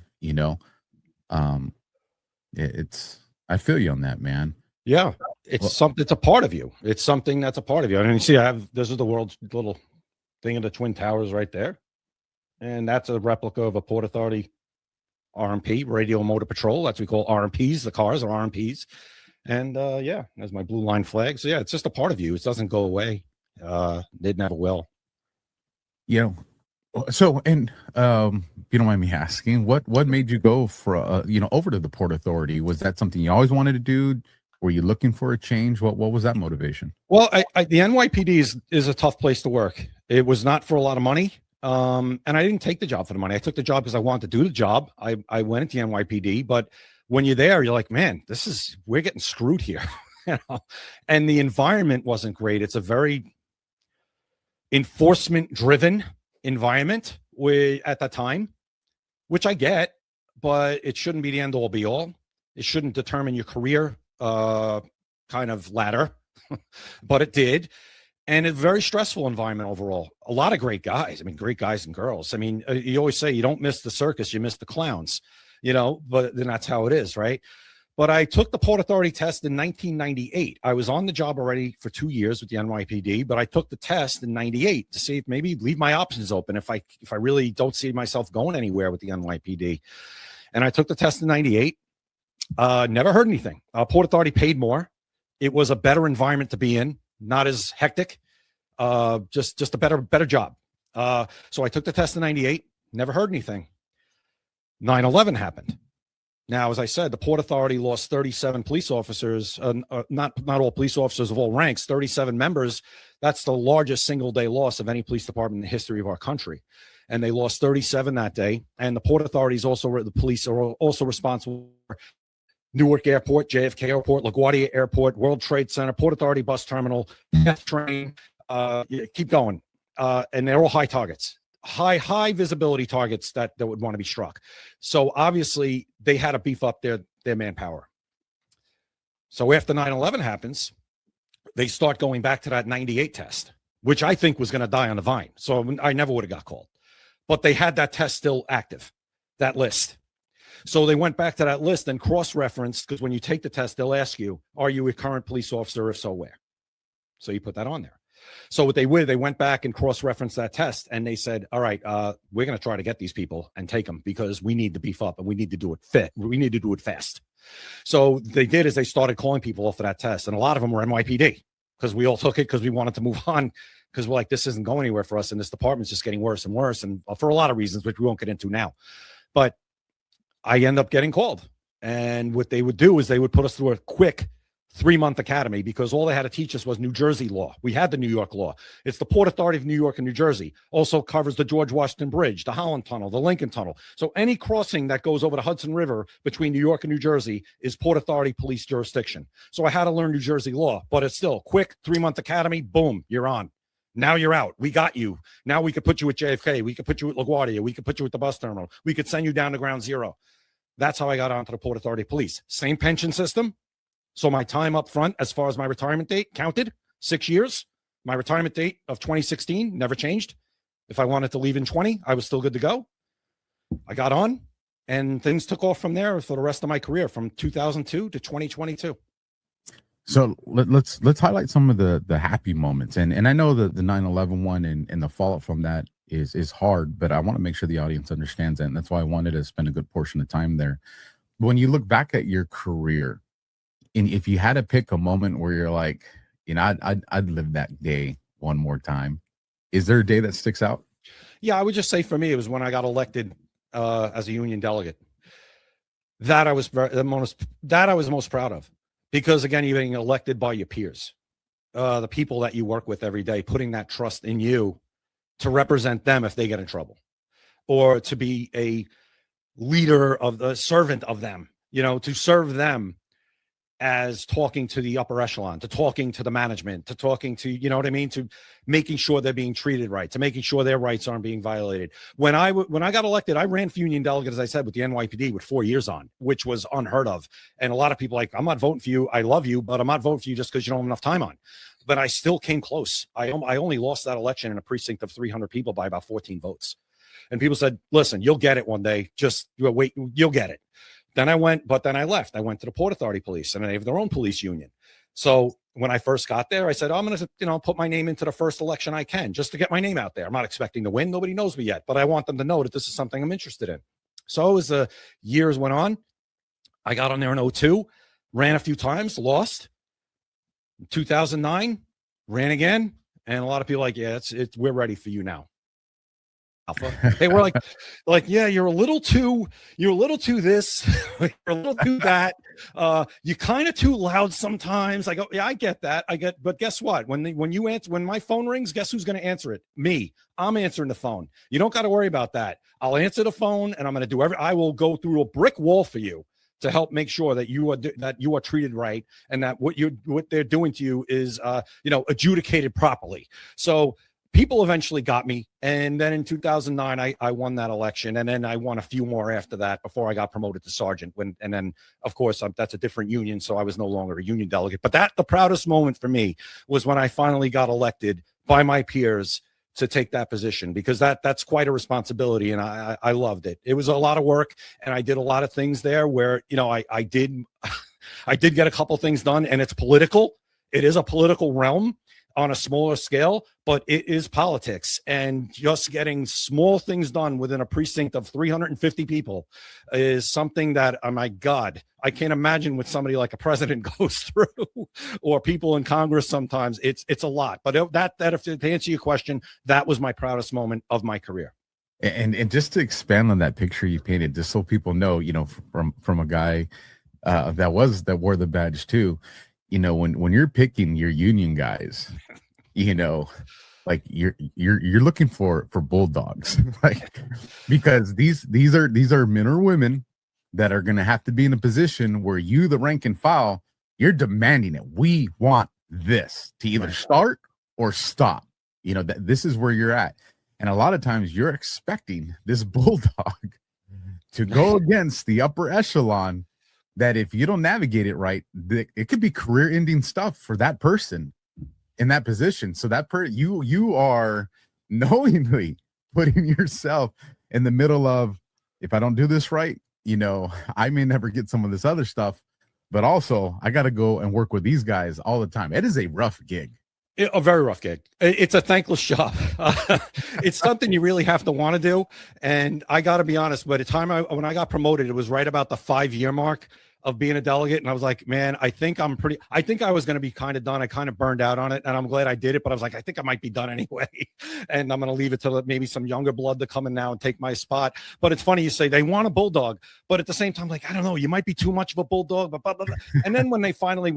I feel you on that, man. Yeah, it's something. It's a part of you. It's something that's a part of you. I mean, you see, this is the world's little thing of the Twin Towers right there. And that's a replica of a Port Authority RMP, Radio Motor Patrol. That's what we call RMPs. The cars are RMPs. And yeah, there's my blue line flag. So yeah, it's just a part of you. It doesn't go away. It never will. You know, so, and if you don't mind me asking, what made you go for over to the Port Authority? Was that something you always wanted to do? Were you looking for a change? What was that motivation? Well, the NYPD is a tough place to work. It was not for a lot of money. And I didn't take the job for the money. I took the job because I wanted to do the job. I went at the NYPD, but when you're there, you're like, man, we're getting screwed here. You know? And the environment wasn't great. It's a very enforcement driven environment at that time, which I get, but it shouldn't be the end all be all. It shouldn't determine your career kind of ladder, but it did. And a very stressful environment overall. A lot of great guys. I mean, great guys and girls. I mean, you always say you don't miss the circus, you miss the clowns, you know, but then that's how it is, right? But I took the Port Authority test in 1998. I was on the job already for 2 years with the NYPD, but I took the test in 98 to see if maybe leave my options open if I really don't see myself going anywhere with the NYPD. And I took the test in 98. Never heard anything. Port Authority paid more. It was a better environment to be in. Not as hectic, just a better job. So I took the test in 98, never heard anything. 9/11 happened. Now, as I said, the Port Authority lost 37 police officers, not all police officers of all ranks, 37 members. That's the largest single day loss of any police department in the history of our country. And they lost 37 that day. And the Port Authority is also, the police are also responsible for Newark Airport, JFK Airport, LaGuardia Airport, World Trade Center, Port Authority Bus Terminal, F train, keep going. And they're all high targets, high visibility targets that would want to be struck. So obviously they had to beef up their manpower. So after 9/11 happens, they start going back to that 98 test, which I think was going to die on the vine. So I never would have got called. But they had that test still active, that list. So they went back to that list and cross-referenced, because when you take the test, they'll ask you, are you a current police officer? If so, where? So you put that on there. So what they went back and cross-referenced that test, and they said, all right, we're going to try to get these people and take them because we need to beef up and we need to do it fit. We need to do it fast. So they did is they started calling people off of that test, and a lot of them were NYPD because we all took it because we wanted to move on because we're like, this isn't going anywhere for us, and this department's just getting worse and worse, and for a lot of reasons, which we won't get into now. But I end up getting called. And what they would do is they would put us through a quick 3-month academy because all they had to teach us was New Jersey law. We had the New York law. It's the Port Authority of New York and New Jersey. Also covers the George Washington Bridge, the Holland Tunnel, the Lincoln Tunnel. So any crossing that goes over the Hudson River between New York and New Jersey is Port Authority police jurisdiction. So I had to learn New Jersey law, but it's still quick 3-month academy. Boom, you're on. Now you're out. We got you. Now we could put you at JFK. We could put you at LaGuardia. We could put you at the bus terminal. We could send you down to ground zero. That's how I got onto the Port Authority Police. Same pension system. So my time up front, as far as my retirement date, counted 6 years. My retirement date of 2016 never changed. If I wanted to leave in 20, I was still good to go. I got on, and things took off from there for the rest of my career, from 2002 to 2022. So let's highlight some of the happy moments, and I know that the 9/11 one and the fallout from that is hard, but I want to make sure the audience understands that, and that's why I wanted to spend a good portion of time there. When you look back at your career, and if you had to pick a moment where you're like, you know, I'd live that day one more time, is there a day that sticks out? Yeah, I would just say for me, it was when I got elected as a union delegate. That I was the most proud of, because again, you're being elected by your peers, the people that you work with every day, putting that trust in you to represent them if they get in trouble, or to be a leader of the servant of them, you know, to serve them as talking to the upper echelon, to talking to the management, to talking to, you know what I mean, to making sure they're being treated right, to making sure their rights aren't being violated. When I got elected, I ran for union delegate, as I said, with the NYPD with 4 years on, which was unheard of. And a lot of people like, I'm not voting for you. I love you, but I'm not voting for you just because you don't have enough time on. But I still came close. I only lost that election in a precinct of 300 people by about 14 votes. And people said, listen, you'll get it one day. Just wait, you'll get it. Then I left. I went to the Port Authority Police, and they have their own police union. So when I first got there, I said, I'm going to, put my name into the first election I can just to get my name out there. I'm not expecting to win. Nobody knows me yet, but I want them to know that this is something I'm interested in. So as the years went on, I got on there in 2002, ran a few times, lost. In 2009, ran again. And a lot of people like, yeah, we're ready for you now. Alpha. They were like, yeah, you're a little too this, you're a little too that. You're kind of too loud sometimes. I go, yeah, I get that. But guess what? When my phone rings, guess who's going to answer it? Me. I'm answering the phone. You don't got to worry about that. I'll answer the phone, and I'm going to do I will go through a brick wall for you to help make sure that you are treated right, and that what they're doing to you is adjudicated properly. So people eventually got me. And then in 2009, I won that election. And then I won a few more after that before I got promoted to sergeant. And then, of course, that's a different union. So I was no longer a union delegate. But the proudest moment for me was when I finally got elected by my peers to take that position, because that's quite a responsibility. And I loved it. It was a lot of work. And I did a lot of things there where, I did get a couple things done, and it's political. It is a political realm on a smaller scale, but it is politics, and just getting small things done within a precinct of 350 people is something that, oh my God, I can't imagine what somebody like a president goes through, or people in Congress. Sometimes it's a lot, but if to answer your question, that was my proudest moment of my career. And just to expand on that picture you painted, just so people know, from a guy that wore the badge too. When you're picking your union guys, like you're looking for bulldogs, like, because these are men or women that are going to have to be in a position where you, the rank and file, you're demanding it. We want this to either start or stop. That this is where you're at, and a lot of times you're expecting this bulldog to go against the upper echelon. That if you don't navigate it right, it could be career-ending stuff for that person in that position. So you are knowingly putting yourself in the middle of, if I don't do this right, I may never get some of this other stuff, but also I got to go and work with these guys all the time. It is a rough gig. A very rough gig. It's a thankless job. It's something you really have to want to do. And I got to be honest, by the time when I got promoted, it was right about the 5-year mark of being a delegate. And I was like, man, I think I was going to be kind of done. I kind of burned out on it, and I'm glad I did it. But I was like, I think I might be done anyway. And I'm going to leave it to maybe some younger blood to come in now and take my spot. But it's funny you say they want a bulldog, but at the same time, like, I don't know, you might be too much of a bulldog. But blah, blah, blah. And then when I finally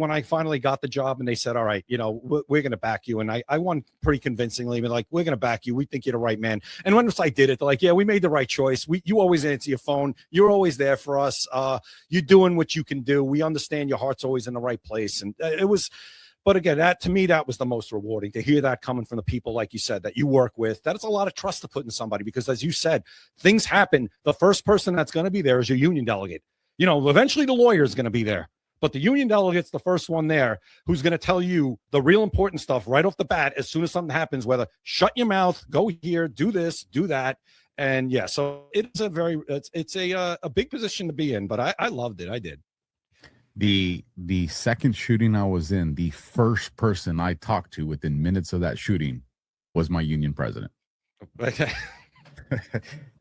got the job, and they said, all right, we're going to back you. And I won pretty convincingly. But like, we're going to back you. We think you're the right man. And once I did it, they're like, yeah, we made the right choice. You always answer your phone. You're always there for us. You're doing what you can do. We understand your heart's always in the right place. And it was, but again, to me, that was the most rewarding, to hear that coming from the people, like you said, that you work with. That is a lot of trust to put in somebody, because as you said, things happen. The first person that's going to be there is your union delegate. Eventually the lawyer is going to be there, but the union delegate's the first one there who's going to tell you the real important stuff right off the bat. As soon as something happens, whether shut your mouth, go here, do this, do that. And yeah, so it's a big position to be in, but I loved it. I did. The second shooting I was in, the first person I talked to within minutes of that shooting was my union president. Okay.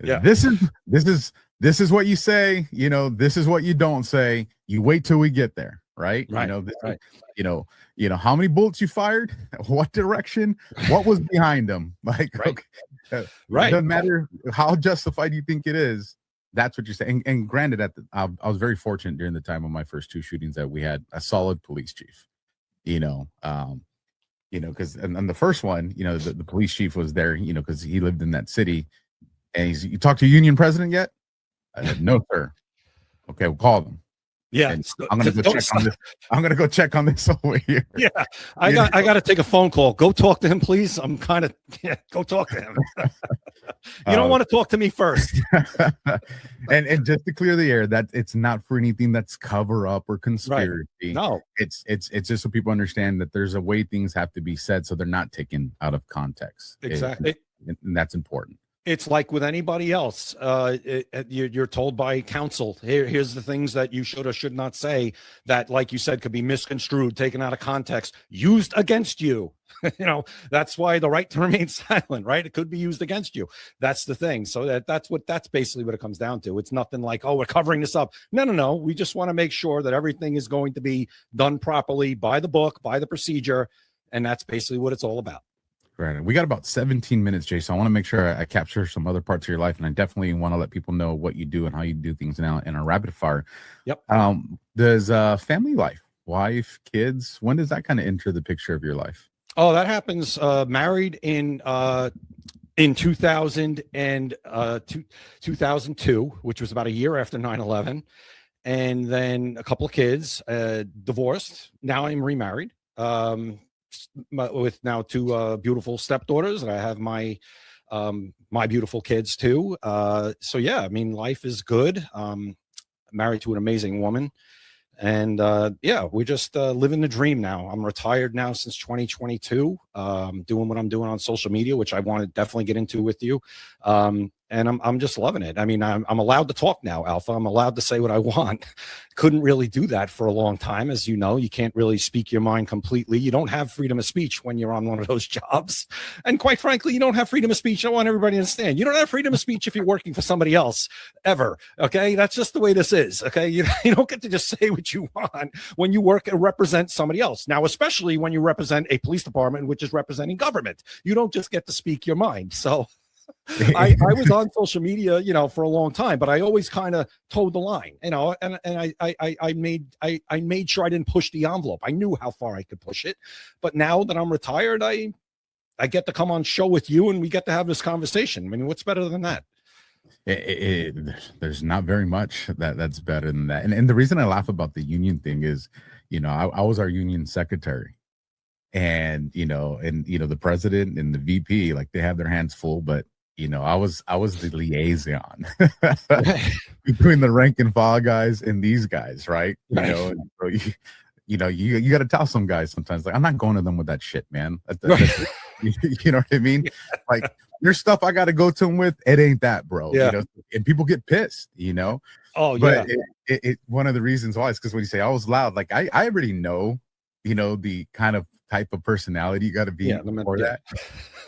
Yeah. This is what you say, this is what you don't say. You wait till we get there, right? Right. Right. How many bullets you fired, what direction, what was behind them. Like, right. Okay. Right. It doesn't matter how justified you think it is. That's what you're saying. And granted, I was very fortunate during the time of my first 2 shootings that we had a solid police chief, because and the first one, the police chief was there, because he lived in that city. And you talked to a union president yet? I said, no, sir. Okay, we'll call them. Yeah, and I'm gonna go check on this. I'm gonna go check on this over here. Yeah, I got to take a phone call. Go talk to him, please. I'm kind of go talk to him. You don't want to talk to me first. and just to clear the air, that it's not for anything that's cover up or conspiracy. Right. No, it's just so people understand that there's a way things have to be said, so they're not taken out of context. Exactly, and that's important. It's like with anybody else. You're told by counsel, here's the things that you should or should not say that, like you said, could be misconstrued, taken out of context, used against you. That's why the right to remain silent, right? It could be used against you. That's the thing. So that's basically what it comes down to. It's nothing like, oh, we're covering this up. No. We just want to make sure that everything is going to be done properly by the book, by the procedure. And that's basically what it's all about. Right. We got about 17 minutes, Jay. So I want to make sure I capture some other parts of your life, and I definitely want to let people know what you do and how you do things now in our rapid fire. Yep. Does family life, wife, kids, when does that kind of enter the picture of your life? Oh, that happens. Married in 2000 and 2002, which was about a year after 9/11, and then a couple of kids. Divorced. Now I'm remarried. With now two beautiful stepdaughters, and I have my beautiful kids too. So yeah, I mean, life is good. Married to an amazing woman, and yeah, we're just living the dream now. I'm retired now since 2022, doing what I'm doing on social media, which I want to definitely get into with you. And I'm just loving it. I mean, I'm allowed to talk now, Alpha. I'm allowed to say what I want. Couldn't really do that for a long time. As you know, you can't really speak your mind completely. You don't have freedom of speech when you're on one of those jobs. And quite frankly, you don't have freedom of speech. I want everybody to understand. You don't have freedom of speech if you're working for somebody else, ever. Okay? That's just the way this is. Okay? You don't get to just say what you want when you work and represent somebody else. Now, especially when you represent a police department, which is representing government. You don't just get to speak your mind. So I was on social media, for a long time, but I always kind of towed the line, and I made sure I didn't push the envelope. I knew how far I could push it, but now that I'm retired, I get to come on show with you, and we get to have this conversation. I mean, what's better than that? There's not very much that's better than that. And the reason I laugh about the union thing is, I was our union secretary, and the president and the VP, like, they have their hands full, but I was the liaison between the rank and file guys and these guys, right? So you got to tell some guys sometimes, like, I'm not going to them with that shit, man. You know what I mean? Like, there's stuff I got to go to them with. It ain't that, bro. Yeah. And people get pissed, Oh, but yeah. it one of the reasons why is because when you say I was loud, like, I already know, the kind of type of personality you got to be for that.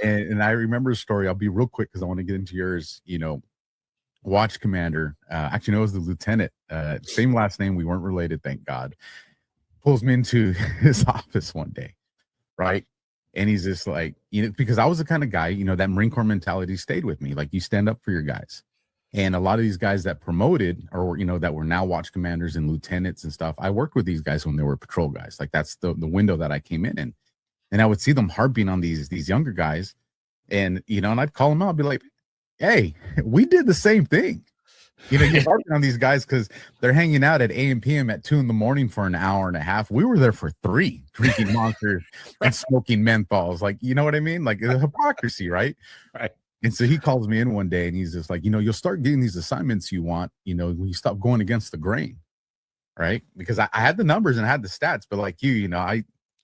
And I remember a story. I'll be real quick because I want to get into yours. Watch commander, actually, no, it was the lieutenant, same last name. We weren't related, thank God. Pulls me into his office one day, right? And he's just like, because I was the kind of guy, that Marine Corps mentality stayed with me. Like, you stand up for your guys. And a lot of these guys that promoted, or that were now watch commanders and lieutenants and stuff, I worked with these guys when they were patrol guys. Like, that's the window that I came in. And I would see them harping on these younger guys, and and I'd call them out. I'd be like, "Hey, we did the same thing." You're harping on these guys because they're hanging out at AM PM at 2 a.m. for an hour and a half. We were there for 3, drinking Monster and smoking menthols. Like, you know what I mean? Like, the hypocrisy, right? Right. And so he calls me in one day, and he's just like, you'll start getting these assignments you want, when you stop going against the grain, right? Because I had the numbers and I had the stats, but like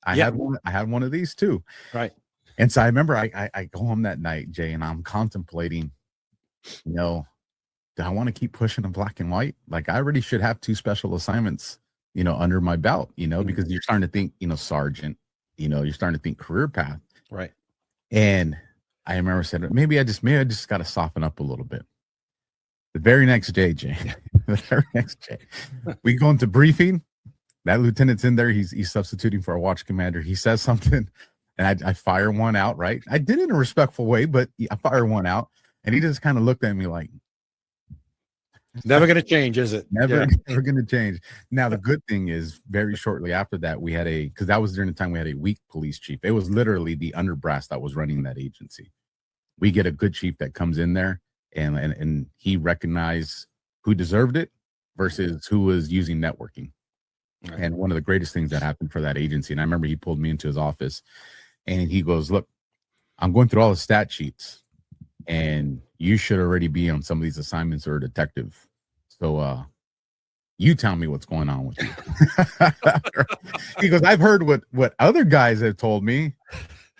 I had one of these too. Right. And so I remember I go home that night, Jay, and I'm contemplating, do I want to keep pushing the black and white? Like, I already should have 2 special assignments, under my belt, because you're starting to think, sergeant, you're starting to think career path. Right. And I remember saying, maybe I just got to soften up a little bit. The very next day, Jay, we go into briefing. That lieutenant's in there. He's substituting for a watch commander. He says something, and I fire one out, right? I did it in a respectful way, but I fire one out, and he just kind of looked at me like, never going to change, is it? Never going to change. Now, the good thing is, very shortly after that, we had because that was during the time we had a weak police chief. It was literally the underbrass that was running that agency. We get a good chief that comes in there, and he recognized who deserved it versus who was using networking. Right. And one of the greatest things that happened for that agency, and I remember he pulled me into his office, and he goes, "Look, I'm going through all the stat sheets, and you should already be on some of these assignments or a detective. So you tell me what's going on with you." He goes, "I've heard what other guys have told me,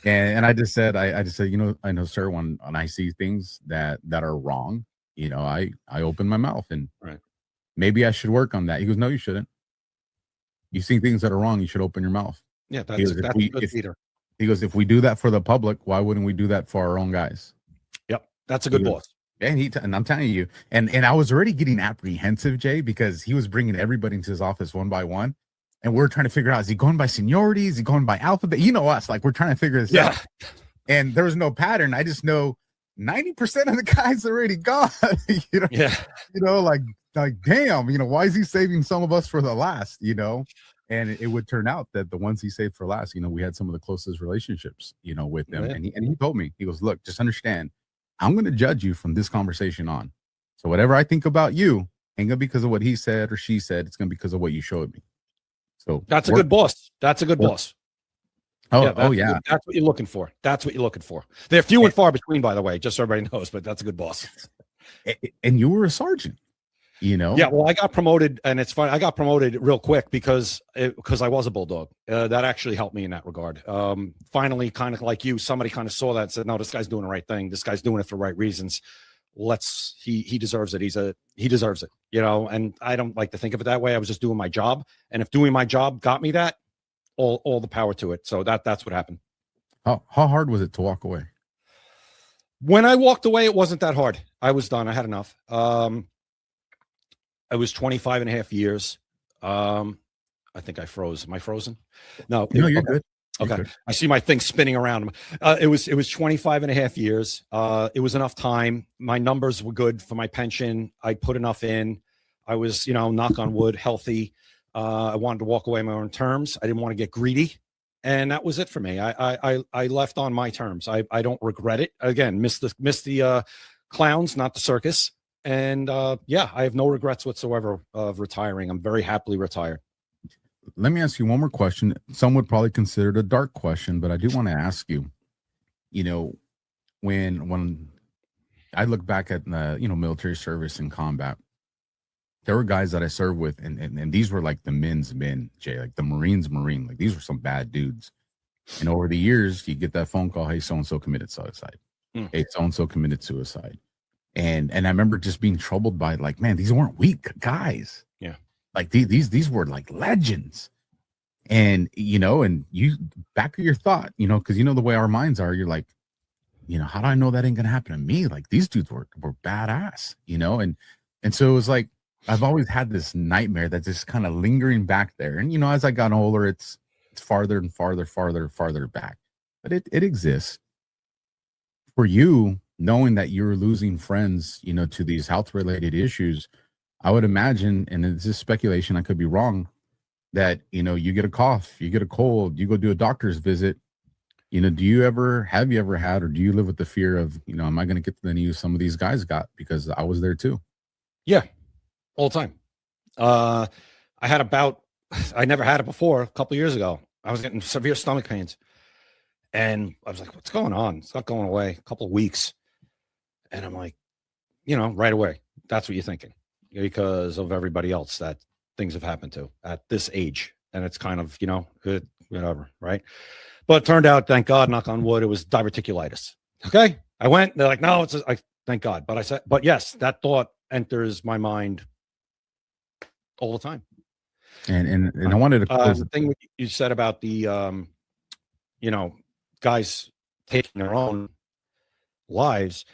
And I just said, I know, sir, when I see things that are wrong, I open my mouth and Right. maybe I should work on that. He goes, no, you shouldn't. You see things that are wrong, you should open your mouth. Yeah, that's a good leader. He goes, if we do that for the public, why wouldn't we do that for our own guys? Yep, that's a good boss. And I'm telling you, and I was already getting apprehensive, Jay, because he was bringing everybody into his office one by one. And we're trying to figure out, is he going by seniority? Is he going by alphabet? You know us, like we're trying to figure this out. And there was no pattern. I just know 90% of the guys already gone. Like damn, why is he saving some of us for the last? And it would turn out that the ones he saved for last, we had some of the closest relationships, with them. Yeah. And he told me, he goes, look, just understand, I'm going to judge you from this conversation on. So whatever I think about you ain't gonna be because of what he said or she said. It's gonna be because of what you showed me. So that's a good boss. That's a good boss. Oh, yeah. That's what you're looking for. That's what you're looking for. They're few and far between, by the way, just so everybody knows, but that's a good boss. And you were a sergeant, Yeah, well, I got promoted, and it's funny. I got promoted real quick because I was a bulldog. That actually helped me in that regard. Finally, kind of like you, somebody kind of saw that and said, no, this guy's doing the right thing. This guy's doing it for the right reasons. He deserves it. He deserves it, and I don't like to think of it that way. I was just doing my job. And if doing my job got me that, all the power to it. So that's what happened. How hard was it to walk away? When I walked away, it wasn't that hard. I was done. I had enough. I was 25 and a half years. I think I froze. Am I frozen? No, you're good. Okay. Good. I see my thing spinning around. It was 25 and a half years. It was enough time. My numbers were good for my pension. I put enough in. I was, knock on wood, healthy. I wanted to walk away on my own terms. I didn't want to get greedy. And that was it for me. I left on my terms. I don't regret it. Again, miss the clowns, not the circus. And I have no regrets whatsoever of retiring. I'm very happily retired. Let me ask you one more question. Some would probably consider it a dark question, but I do want to ask you, when I look back at military service and combat, there were guys that I served with, and these were like the men's men, Jay, like the Marine. Like these were some bad dudes. And over the years, you get that phone call, hey, so-and-so committed suicide. Hey, so-and-so committed suicide. And I remember just being troubled by like, man, these weren't weak guys. Yeah. Like these were like legends. And, and you back of your thought, because the way our minds are, you're like, how do I know that ain't going to happen to me? Like these dudes were badass, and so it was like, I've always had this nightmare that's just kind of lingering back there. And, as I got older, it's farther and farther back, but it exists. For you, knowing that you're losing friends, to these health related issues, I would imagine, and it's just speculation, I could be wrong, that, you get a cough, you get a cold, you go do a doctor's visit. Have you ever had, or do you live with the fear of, am I going to get the news some of these guys got? Because I was there too. Yeah. All the time. I never had it before. A couple of years ago, I was getting severe stomach pains, and I was like, what's going on? It's not going away. A couple of weeks. And I'm like, right away, that's what you're thinking, because of everybody else that things have happened to at this age. And it's kind of, whatever. Right. But it turned out, thank God, knock on wood, it was diverticulitis. Okay. I went, they're like, no, thank God. But I said, but yes, that thought enters my mind all the time. And I wanted to close the thing you said about the guys taking their own lives.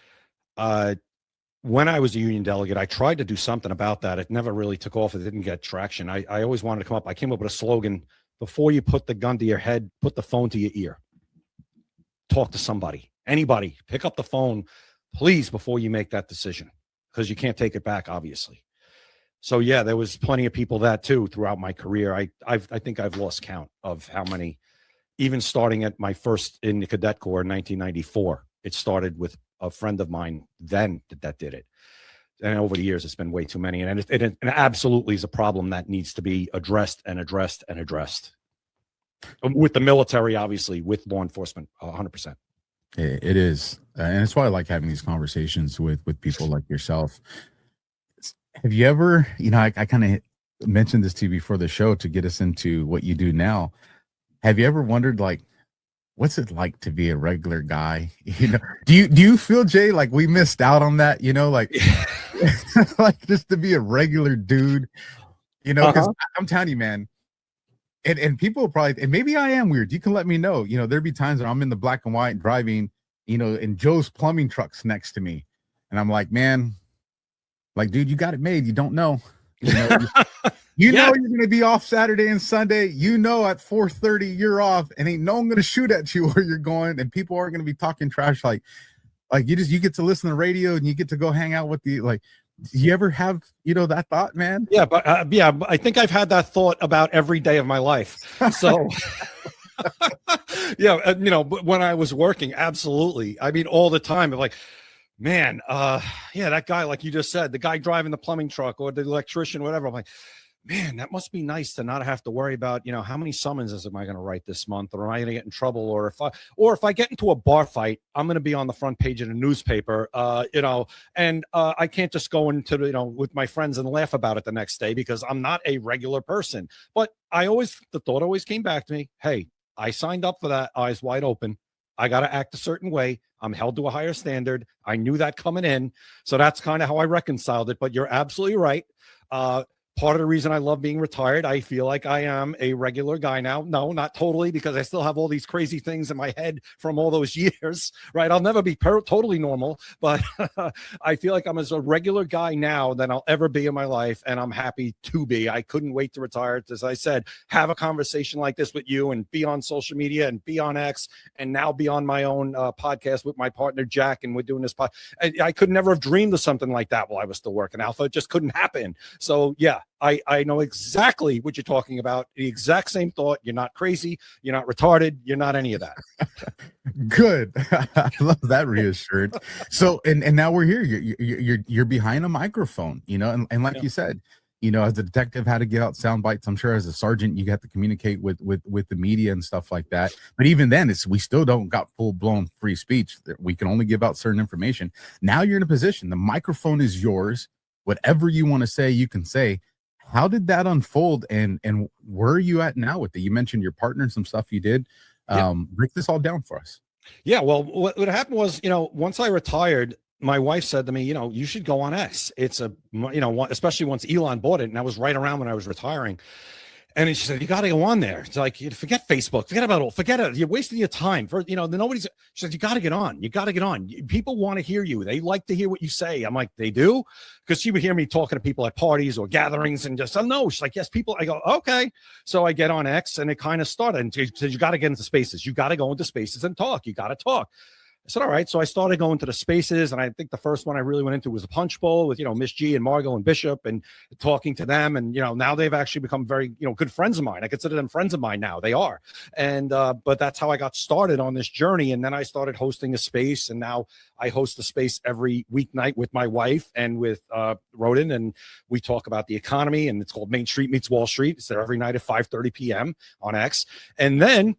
When I was a union delegate, I tried to do something about that. It never really took off. It didn't get traction. I always wanted to come up. I came up with a slogan: before you put the gun to your head, put the phone to your ear. Talk to somebody, anybody, pick up the phone, please, before you make that decision, because you can't take it back, obviously. So yeah, there was plenty of people that too throughout my career. I think I've lost count of how many, even starting at my first in the Cadet Corps in 1994. It started with a friend of mine then that did it. And over the years, it's been way too many. And it absolutely is a problem that needs to be addressed with the military, obviously, with law enforcement, 100%. It is. And it's why I like having these conversations with people like yourself. Have you ever, I kind of mentioned this to you before the show to get us into what you do now. Have you ever wondered, like, what's it like to be a regular guy? You know, do you feel, Jay, like we missed out on that? You know, like like just to be a regular dude, you know, because I'm telling you, man. And people will probably, and maybe I am weird. You can let me know. You know, there'd be times when I'm in the black and white driving, you know, and Joe's plumbing truck's next to me. And I'm like, man, like, dude, you got it made. You don't know. You know, you know you're going to be off Saturday and Sunday. You know at 4:30 you're off and ain't no one going to shoot at you where you're going. And people aren't going to be talking trash. Like you get to listen to the radio and you get to go hang out with the, like, you ever have, you know, that thought, man? Yeah, but I think I've had that thought about every day of my life. So, yeah, you know, but when I was working, absolutely. I mean, all the time. Like, man, yeah, that guy, like you just said, the guy driving the plumbing truck or the electrician, whatever. I'm like, man, that must be nice to not have to worry about, you know, how many summonses am I going to write this month, or am I going to get in trouble, or if I get into a bar fight, I'm going to be on the front page of the newspaper, you know, and I can't just go into, you know, with my friends and laugh about it the next day because I'm not a regular person. But the thought always came back to me, hey, I signed up for that, eyes wide open. I got to act a certain way. I'm held to a higher standard. I knew that coming in. So that's kind of how I reconciled it. But you're absolutely right. Part of the reason I love being retired, I feel like I am a regular guy now. No, not totally, because I still have all these crazy things in my head from all those years, right? I'll never be totally normal, but I feel like I'm as a regular guy now than I'll ever be in my life, and I'm happy to be. I couldn't wait to retire. As I said, have a conversation like this with you and be on social media and be on X and now be on my own podcast with my partner, Jack, and we're doing this podcast. I could never have dreamed of something like that while I was still working Alpha. It just couldn't happen. So, yeah. I know exactly what you're talking about. The exact same thought. You're not crazy. You're not retarded. You're not any of that. Good. I love that reassurance. So, and now we're here. You're behind a microphone, you know, and like you said, you know, as a detective, how to get out sound bites. I'm sure as a sergeant, you have to communicate with the media and stuff like that. But even then, we still don't got full blown free speech. We can only give out certain information. Now you're in a position. The microphone is yours. Whatever you want to say, you can say. How did that unfold, and where are you at now with it? You mentioned your partner and some stuff you did. Break this all down for us. Yeah, well, what happened was, you know, once I retired, my wife said to me, you know, you should go on X. It's especially once Elon bought it, and that was right around when I was retiring. And she said, you got to go on there. It's like, forget Facebook, forget it. You're wasting your time. She said, you got to get on. You got to get on. People want to hear you. They like to hear what you say. I'm like, they do? Because she would hear me talking to people at parties or gatherings and just, oh, no. She's like, yes, people. I go, okay. So I get on X and it kind of started. And she said, you got to get into spaces. You got to go into spaces and talk. You got to talk. I said, all right. So I started going to the spaces, and I think the first one I really went into was a punch bowl with, you know, Miss G and Margot and Bishop, and talking to them. And, you know, now they've actually become very, you know, good friends of mine. I consider them friends of mine now. They are. And, but that's how I got started on this journey. And then I started hosting a space, and now I host a space every weeknight with my wife and with Rodin, and we talk about the economy, and it's called Main Street Meets Wall Street. It's there every night at 5:30 p.m. on X. And then,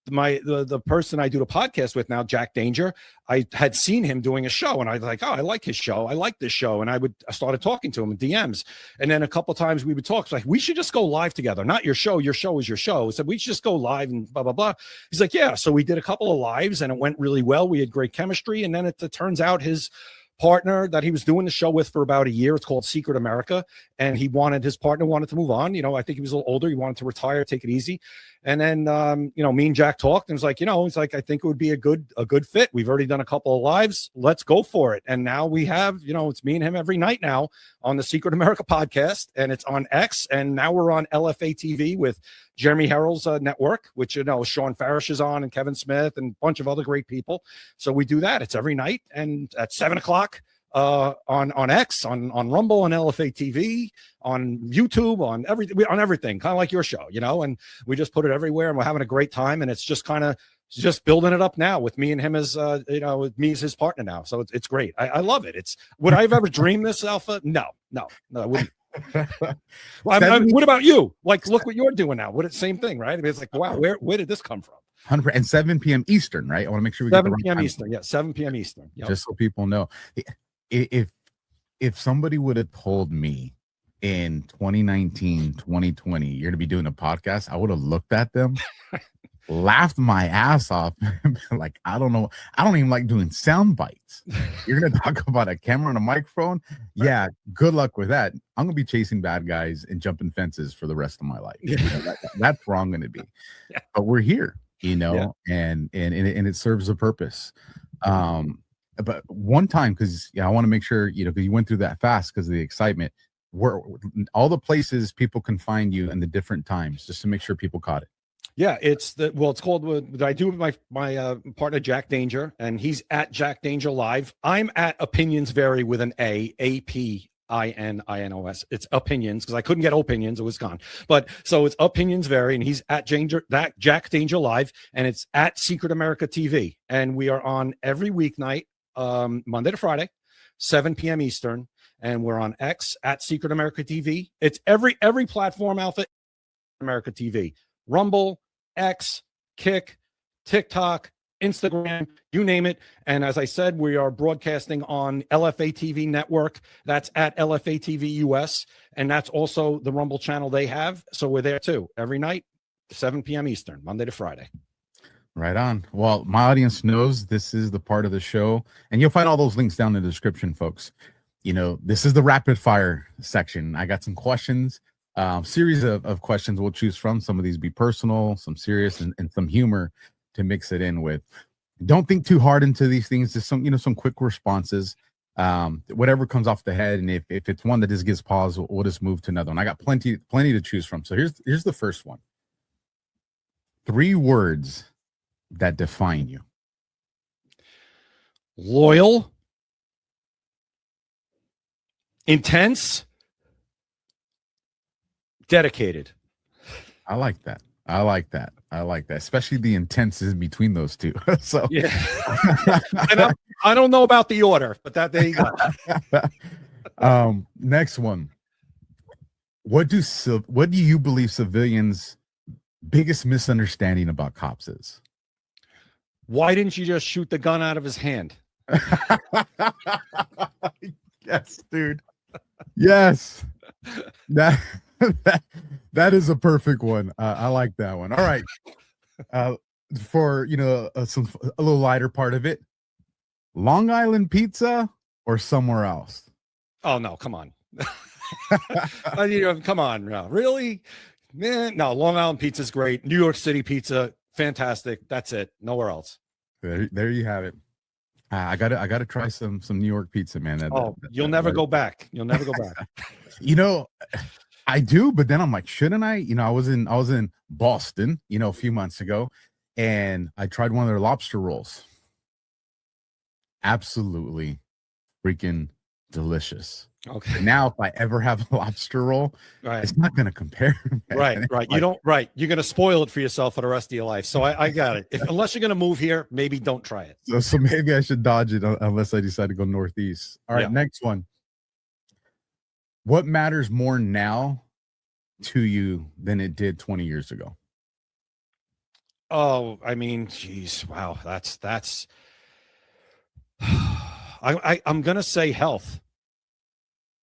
the person I do the podcast with now, Jack Danger, I had seen him doing a show, and I was like, oh, I like his show. I like this show. And I started talking to him in DMs. And then a couple of times we would talk. It's like, we should just go live together. Not your show. Your show is your show. So we should just go live and blah, blah, blah. He's like, yeah. So we did a couple of lives, and it went really well. We had great chemistry. And then it turns out his partner that he was doing the show with for about a year, it's called Secret America, and his partner wanted to move on. You know, I think he was a little older. He wanted to retire, take it easy. And then, you know, me and Jack talked, and it was like, you know, it's like, I think it would be a good fit. We've already done a couple of lives. Let's go for it. And now we have, you know, it's me and him every night now on the Secret America podcast, and it's on X. And now we're on LFA TV with Jeremy Herrell's network, which, you know, Sean Farish is on, and Kevin Smith, and a bunch of other great people. So we do that. It's every night, and at 7:00 on X, on Rumble, on LFA TV, on YouTube, on everything, kind of like your show, you know. And we just put it everywhere, and we're having a great time. And it's just kind of just building it up now with me and him as you know, with me as his partner now. So it's great. I love it. Would I have ever dreamed this, Alpha? No, I wouldn't. Well, what about you? Like, look what you're doing now. Same thing, right? I mean, it's like, wow, where did this come from? 100 and 7 p.m. Eastern, right? I want to make sure we 7 p.m. Eastern. Yeah, 7 p.m. Eastern. Yep. Just so people know. If somebody would have told me in 2019, 2020, you're to be doing a podcast, I would have looked at them laughed my ass off. Like, I don't know. I don't even like doing sound bites. You're going to talk about a camera and a microphone? Yeah, good luck with that. I'm going to be chasing bad guys and jumping fences for the rest of my life. You know, that's where I'm going to be. Yeah. But we're here, you know, and it serves a purpose. But one time, because I want to make sure, you know, because you went through that fast because of the excitement, where all the places people can find you and the different times, just to make sure people caught it. Yeah, it's called what I do with my partner Jack Danger, and he's at Jack Danger Live. I'm at Opinions Vary with an APININOS. It's Opinions because I couldn't get Opinions, it was gone. But so it's Opinions Vary, and he's at Jack Danger Live, and it's at Secret America TV, and we are on every weeknight, Monday to Friday, 7 p.m. Eastern, and we're on X at Secret America TV. It's every platform, Alpha America TV, Rumble, X, Kick, TikTok, Instagram, you name it. And as I said, we are broadcasting on LFA TV network. That's at LFA TV US. And that's also the Rumble channel they have. So we're there too, every night, 7 p.m. Eastern, Monday to Friday. Right on. Well, my audience knows this is the part of the show, and you'll find all those links down in the description, folks. You know, this is the rapid fire section. I got some questions. Series of questions we'll choose from. Some of these be personal, some serious, and some humor to mix it in with. Don't think too hard into these things. Just some quick responses. Whatever comes off the head, and if it's one that just gives pause, we'll just move to another one. I got plenty to choose from. So here's the first one. 3 words that define you. Loyal, intense, dedicated. I like that. Especially the intense is between those two. So yeah. I don't know about the order, but there you go. Next one. What do you believe civilians' biggest misunderstanding about cops is? Why didn't you just shoot the gun out of his hand? Yes, dude. Yes. That is a perfect one. I like that one. All right. For a little lighter part of it, Long Island pizza or somewhere else? Oh no, come on. Come on, no, really? Man, no, Long Island pizza is great. New York City pizza, fantastic. That's it. Nowhere else. There you have it. I gotta try some New York pizza, man. You'll never go back. You'll never go back. I do, but then I'm like, shouldn't I? I was in Boston, a few months ago, and I tried one of their lobster rolls. Absolutely freaking delicious. Okay. Now, if I ever have a lobster roll, it's not going to compare. Man. Right. You're going to spoil it for yourself for the rest of your life. So I got it. Unless you're going to move here, maybe don't try it. So maybe I should dodge it unless I decide to go northeast. All right. Next one. What matters more now to you than it did 20 years ago? Oh, I mean, geez, wow. That's I'm going to say health.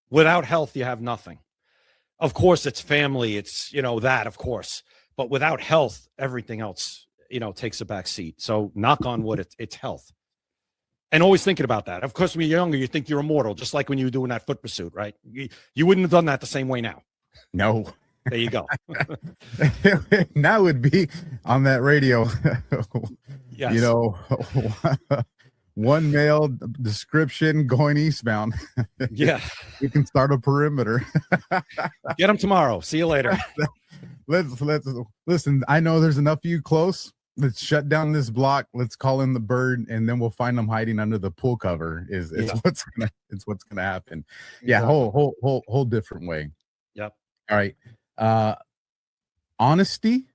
Without health, you have nothing. Of course, it's family. It's, that, of course. But without health, everything else, takes a back seat. So knock on wood, it's health. And always thinking about that. Of course, when you're younger, you think you're immortal, just like when you were doing that foot pursuit, right? You wouldn't have done that the same way now. No. There you go. Now would be on that radio. Yes. One mail description going eastbound. Yeah. We can start a perimeter. Get them tomorrow. See you later. Let's listen. I know there's enough of you close. Let's shut down this block. Let's call in the bird, and then we'll find them hiding under the pool cover. It's what's gonna happen. Yeah, whole different way. Yep. All right. Honesty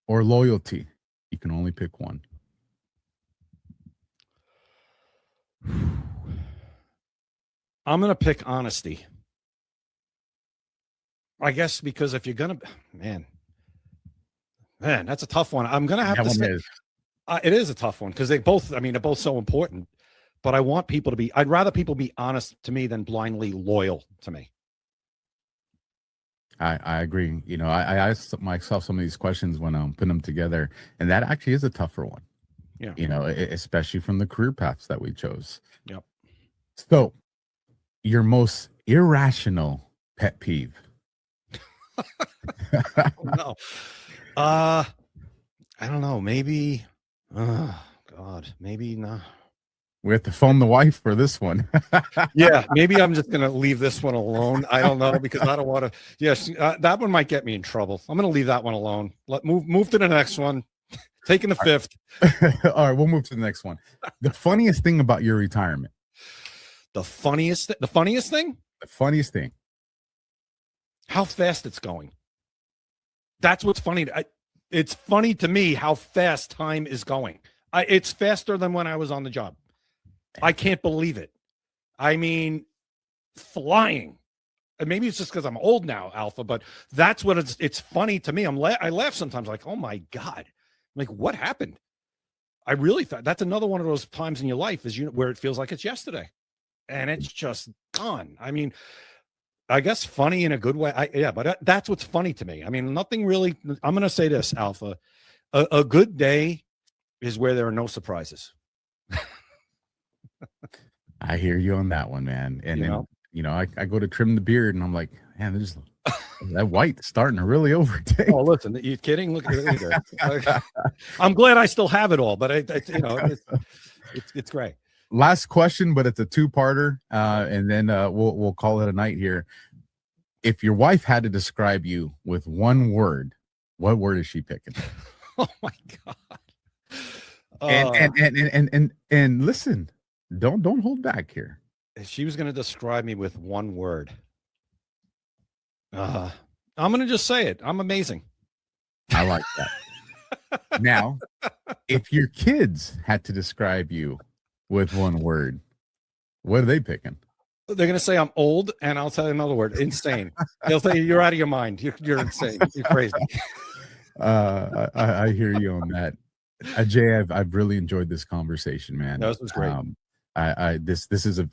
or loyalty? You can only pick one. I'm going to pick honesty. I guess because if you're going to, man, that's a tough one. I'm going to have to say it is a tough one because they're both so important, but I'd rather people be honest to me than blindly loyal to me. I agree. You know, I asked myself some of these questions when I'm putting them together, and that actually is a tougher one. Yeah. You know, especially from the career paths that we chose. Yep. So, your most irrational pet peeve? No. I don't know. Maybe. God. Maybe not. We have to phone the wife for this one. Yeah, maybe I'm just going to leave this one alone. I don't know, because I don't want to. Yes, that one might get me in trouble. I'm going to leave that one alone. Move to the next one. Taking the fifth. All right, we'll move to the next one. The funniest thing about your retirement. The funniest thing. The funniest thing. How fast it's going. That's what's funny. It's funny to me how fast time is going. It's faster than when I was on the job. I can't believe it. I mean, flying. And maybe it's just because I'm old now, Alpha, but that's what it's funny to me. I laugh sometimes, like, oh my God. I'm like, what happened? I really thought that's another one of those times in your life where it feels like it's yesterday. And it's just gone. I mean, I guess funny in a good way. But that's what's funny to me. I mean, nothing really. I'm going to say this, Alpha. A good day is where there are no surprises. I hear you on that one, man. And I go to trim the beard, and I'm like, man, there's that white starting to really overtake. Oh, listen, are you kidding? Look at it. I'm glad I still have it all, but it's great. Last question, but it's a two-parter, and then we'll call it a night here. If your wife had to describe you with one word, what word is she picking? Oh my God! And listen, don't hold back here. If she was going to describe me with one word, I'm going to just say it. I'm amazing. I like that. Now, if your kids had to describe you with one word, what are they picking? They're going to say I'm old, and I'll tell you another word: insane. They'll say you're out of your mind. You're insane. You're crazy. I hear you on that. Jay, I've really enjoyed this conversation, man. This was great.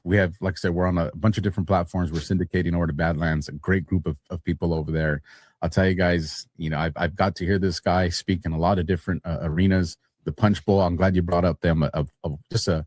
We have, like I said, we're on a bunch of different platforms. We're syndicating over to Badlands, a great group of people over there. I'll tell you guys, I've got to hear this guy speak in a lot of different arenas. The Punch Bowl, I'm glad you brought up them, of just an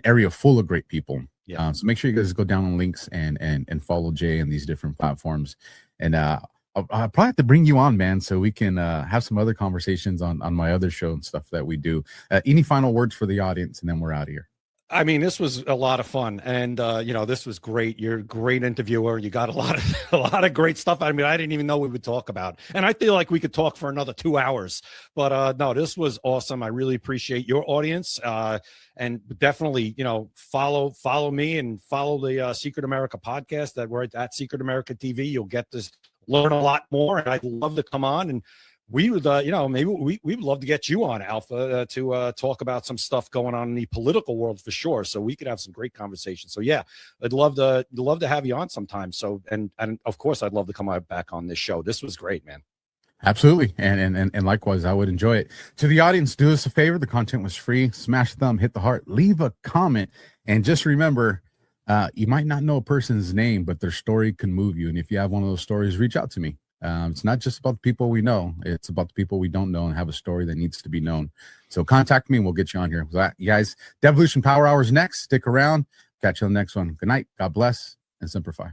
area full of great people. Yeah. So make sure you guys go down on links and follow Jay in these different platforms. And I'll probably have to bring you on, man, so we can have some other conversations on my other show and stuff that we do. Any final words for the audience, and then we're out of here. I mean, this was a lot of fun, and this was great. You're a great interviewer. You got a lot of great stuff. I mean, I didn't even know we would talk about, and I feel like we could talk for another 2 hours. But no, this was awesome. I really appreciate your audience, and definitely, follow me and follow the Secret America podcast. That we're at Secret America TV. You'll get to learn a lot more, and I'd love to come on and. We would, maybe we would love to get you on, Alpha, to talk about some stuff going on in the political world for sure. So we could have some great conversations. So yeah, I'd love to have you on sometime. So and of course, I'd love to come back on this show. This was great, man. Absolutely, and likewise, I would enjoy it. To the audience, do us a favor. The content was free. Smash the thumb, hit the heart, leave a comment, and just remember, you might not know a person's name, but their story can move you. And if you have one of those stories, reach out to me. It's not just about the people we know. It's about the people we don't know and have a story that needs to be known. So contact me and we'll get you on here. You guys, Devolution Power Hour is next. Stick around. Catch you on the next one. Good night. God bless and simplify.